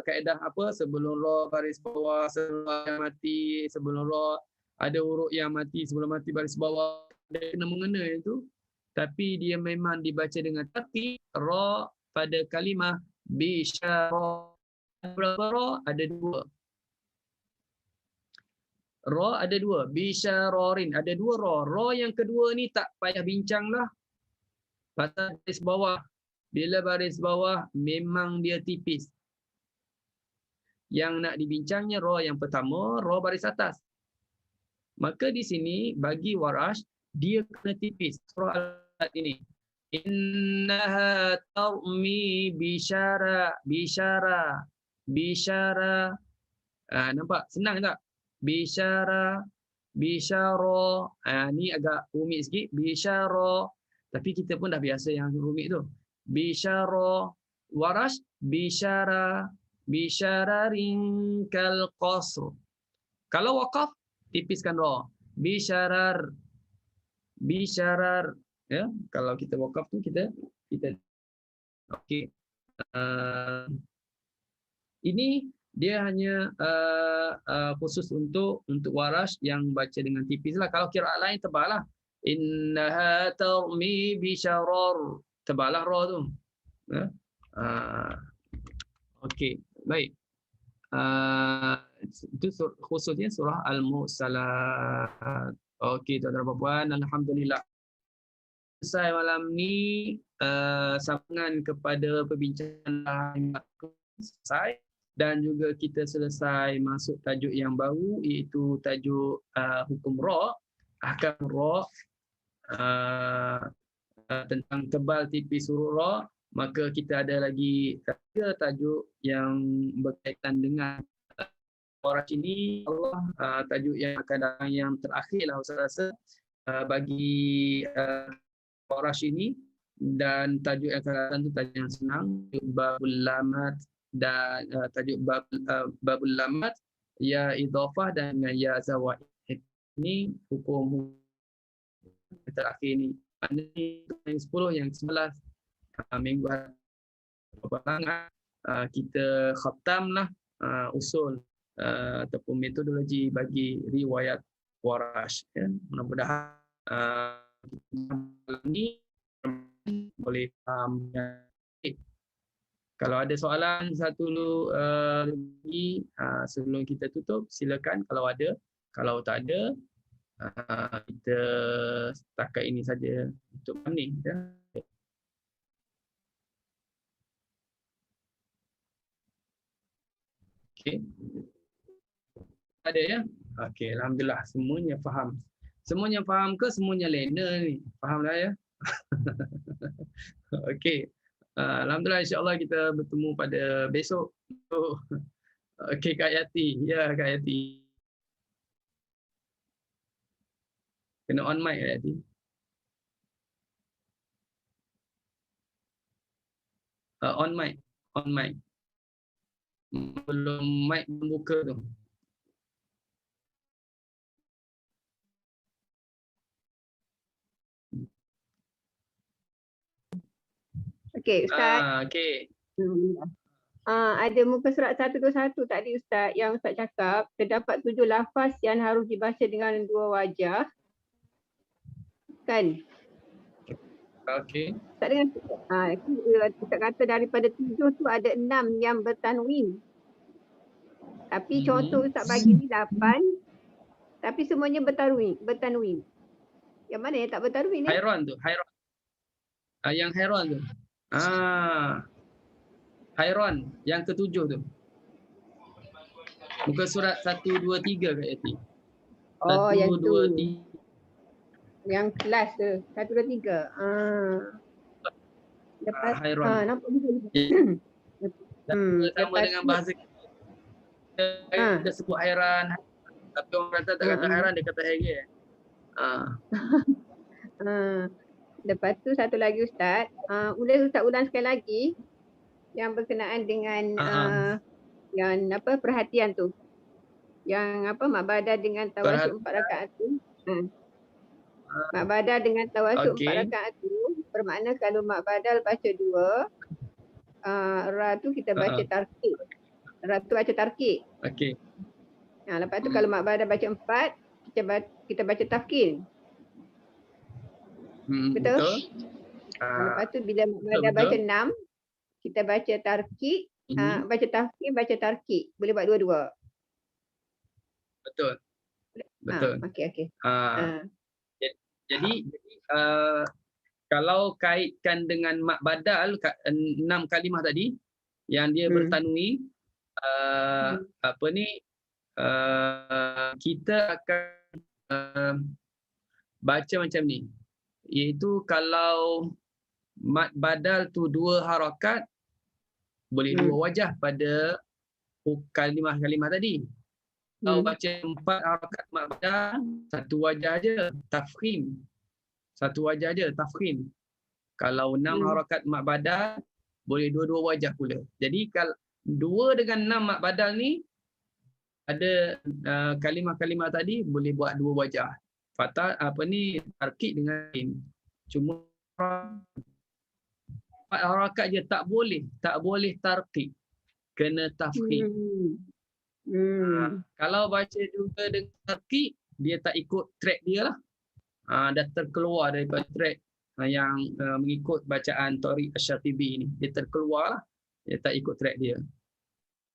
Speaker 2: kaedah apa, sebelum ra baris bawah, sebelum yang mati, sebelum ra ada huruf yang mati, sebelum mati baris bawah, ada kena mengena itu. Tapi dia memang dibaca dengan tarqiq ra pada kalimah bisyara. Berapa ra? Ada 2. Ra ada 2, bisyararin ada 2 ra. Ra yang kedua ni tak payah bincanglah. Pasal baris bawah. Bila baris bawah memang dia tipis. Yang nak dibincangnya ra yang pertama, ra baris atas. Maka di sini bagi Warash dia kena tipis. Surah Al ini. Innaha tarmi bisyara. Nampak senang tak? Bisyara. Ni agak rumit sikit. Bisyara. Tapi kita pun dah biasa yang rumit tu. Bisyara. Warash bisyara. Bisyararin kal qasr. Kalau waqaf, tipiskan ra. Bisyarar. Bisyarar. Ya, kalau kita waqaf tu kita okey. Ini dia hanya khusus untuk Warash yang baca dengan tipis lah. Kalau qiraat lain tebal lah. Innaha tarmi bisyarar. Tebal lah ra tu. Ya. Okey, baik. Itu khususnya surah Al-Mursalat. Okey, tuan-tuan dan puan, alhamdulillah. Selesai malam ni sambungan kepada perbincangan selesai, dan juga kita selesai masuk tajuk yang baru, iaitu tajuk hukum ra, ahkam ra, tentang tebal tipis huruf ra. Maka kita ada lagi 3 tajuk yang berkaitan dengan Warash ini. Allah, tajuk yang akan datang yang terakhir lah saya rasa bagi Warash ini, dan tajuk yang akan datang itu tajuk yang senang, babul lamat, dan tajuk babul lamat, ya idhafah dan ya zawaid. Ini hukum terakhir ni. Ini yang 10, yang 11 minggu hadapan kita khatamlah usul ataupun metodologi bagi riwayat Warash. Ya. Mudah-mudahan ini boleh faham. Kalau ada soalan satu lagi sebelum kita tutup, silakan kalau ada. Kalau tak ada, kita setakat ini saja untuk ni. Ya. Okey. Ada ya? Okey, alhamdulillah semuanya faham. Semuanya faham ke semuanya lena ni? Faham dah ya? Okey. Alhamdulillah, insya-Allah kita bertemu pada besok. Okey Kak Yati. Ya Kak Yati. Kena on mic Kak Yati. On mic. On mic. Belum mic membuka tu.
Speaker 4: Okey, Ustaz.
Speaker 2: Okey.
Speaker 4: Ada muka surat 121 tadi Ustaz, yang Ustaz cakap terdapat 7 lafaz yang harus dibaca dengan 2 wajah. Kan?
Speaker 2: Okey.
Speaker 4: Ustaz dengan Ustaz kata daripada 7 tu ada 6 yang bertanwin. Tapi contoh Ustaz bagi ni 8, tapi semuanya bertanwin. Yang mana yang tak bertanwin ni?
Speaker 2: Hairan tu, hairan. Yang hairan tu. Hairan yang ke-7 tu. Muka surat 1 2 3 Kak Yati.
Speaker 4: Oh,
Speaker 2: 1
Speaker 4: yang
Speaker 2: 2
Speaker 4: tu.
Speaker 2: 3.
Speaker 4: Yang kelas tu 1 2 3. Lepas
Speaker 2: hairan.
Speaker 4: nampak betul.
Speaker 2: Sama
Speaker 4: lepas
Speaker 2: dengan bahasa kita sebut hairan. Tapi orang kata tak kata hairan, dia kata hege.
Speaker 4: Lepas tu satu lagi Ustaz, Ustaz ulang sekali lagi yang berkenaan dengan yang apa perhatian tu. Yang apa mak badal dengan tawasul 4 rakaat tu. Mak badal dengan tawasul 4 rakaat tu bermakna kalau mak badal baca 2, ra tu kita baca tarkib. Ra tu baca tarkib.
Speaker 2: Okey.
Speaker 4: Lepas tu kalau mak badal baca 4, kita baca tafkil. Betul? Lepas tu bila mak badal baca 6, kita baca tarkib, baca tafkil, baca tarkib. Boleh buat dua-dua.
Speaker 2: Betul. Betul.
Speaker 4: Okey.
Speaker 2: Jadi kalau kaitkan dengan mak badal 6 kalimah tadi yang dia bertanwi, apa ni, kita akan baca macam ni, iaitu kalau mat badal tu 2 harakat, boleh 2 wajah pada kalimah-kalimah tadi. Kalau baca 4 harakat mat badal, 1 wajah je tafkhim. 1 wajah je tafkhim. Kalau 6 harakat mat badal, boleh 2-2 wajah pula. Jadi 2 dengan 6 mat badal ni ada kalimah-kalimah tadi boleh buat 2 wajah. Tarkib dengan mim. Cuma harakat je tak boleh tarkib. Kena tafkhim. Kalau baca juga dengan tarkib, dia tak ikut track dia lah. Dah terkeluar daripada track yang mengikut bacaan Thariq Asy-Syatibi ni. Dia terkeluar lah. Dia tak ikut track dia.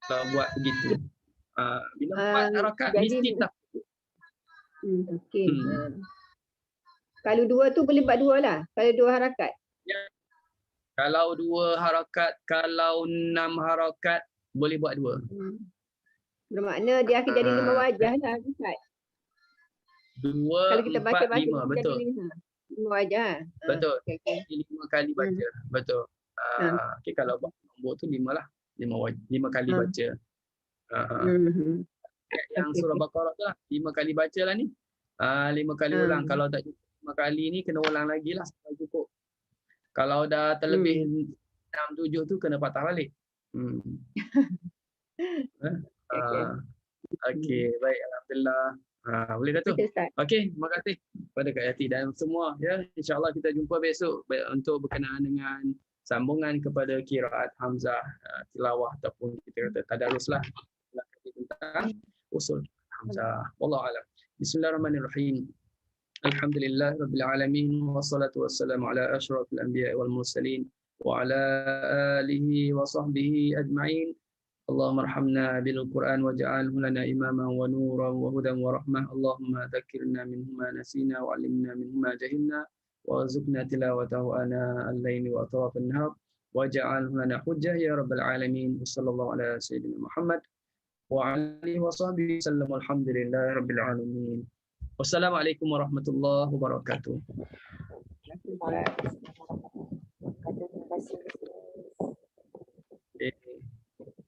Speaker 2: Kalau buat begitu. Bila buat harakat, mesti tak.
Speaker 4: Okey. Kalau 2 tu boleh buat 2 lah. Kalau 2 harakat.
Speaker 2: Ya. Kalau 2 harakat, kalau 6 harakat, boleh buat 2.
Speaker 4: Bermakna dia akan jadi 5 wajah lah, Ustaz.
Speaker 2: 2,
Speaker 4: Kalau kita
Speaker 2: 4, 5,
Speaker 4: baca
Speaker 2: betul.
Speaker 4: 5 wajah.
Speaker 2: Betul.
Speaker 4: Okay.
Speaker 2: 5 kali baca. Betul. Okay, kalau buat nombor tu 5 lah. 5 kali baca. Yang surah Baqarah tu lah 5 kali baca lah ni. 5 kali ulang. Kalau tak cukup 5 kali ni kena ulang lagi lah sampai cukup. Kalau dah terlebih 6, 7 tu kena patah balik. Okey, baik, alhamdulillah. Boleh dah tu. Okey, terima kasih kepada Kak Yati dan semua ya. Insya-Allah kita jumpa besok untuk berkenaan dengan sambungan kepada qiraat Hamzah, tilawah ataupun kita kata tadarus lah tentang usul Hamzah. Wallahu a'lam. Bismillahirrahmanirrahim. Alhamdulillahirabbil alamin wassalatu wassalamu ala asyrafil anbiya'i wal mursalin wa ala alihi wa sahbihi ajma'in. Allahumma arhamna bil Qur'an waj'alhu lana imaman wa nuran wa hudan wa rahmah. Allahumma dzakkirna minhu ma nasina wa 'allimna minhu ma jahilna warzuqna tilawatahu ana al-laili wa atrafan nahar waj'alhu lana hujjah ya rabbal alamin. Wassallallahu ala sayyidina Muhammad wa alihi wa sahbihi sallam. Alhamdulillahi rabbil alamin. Wassalamualaikum warahmatullahi wabarakatuh.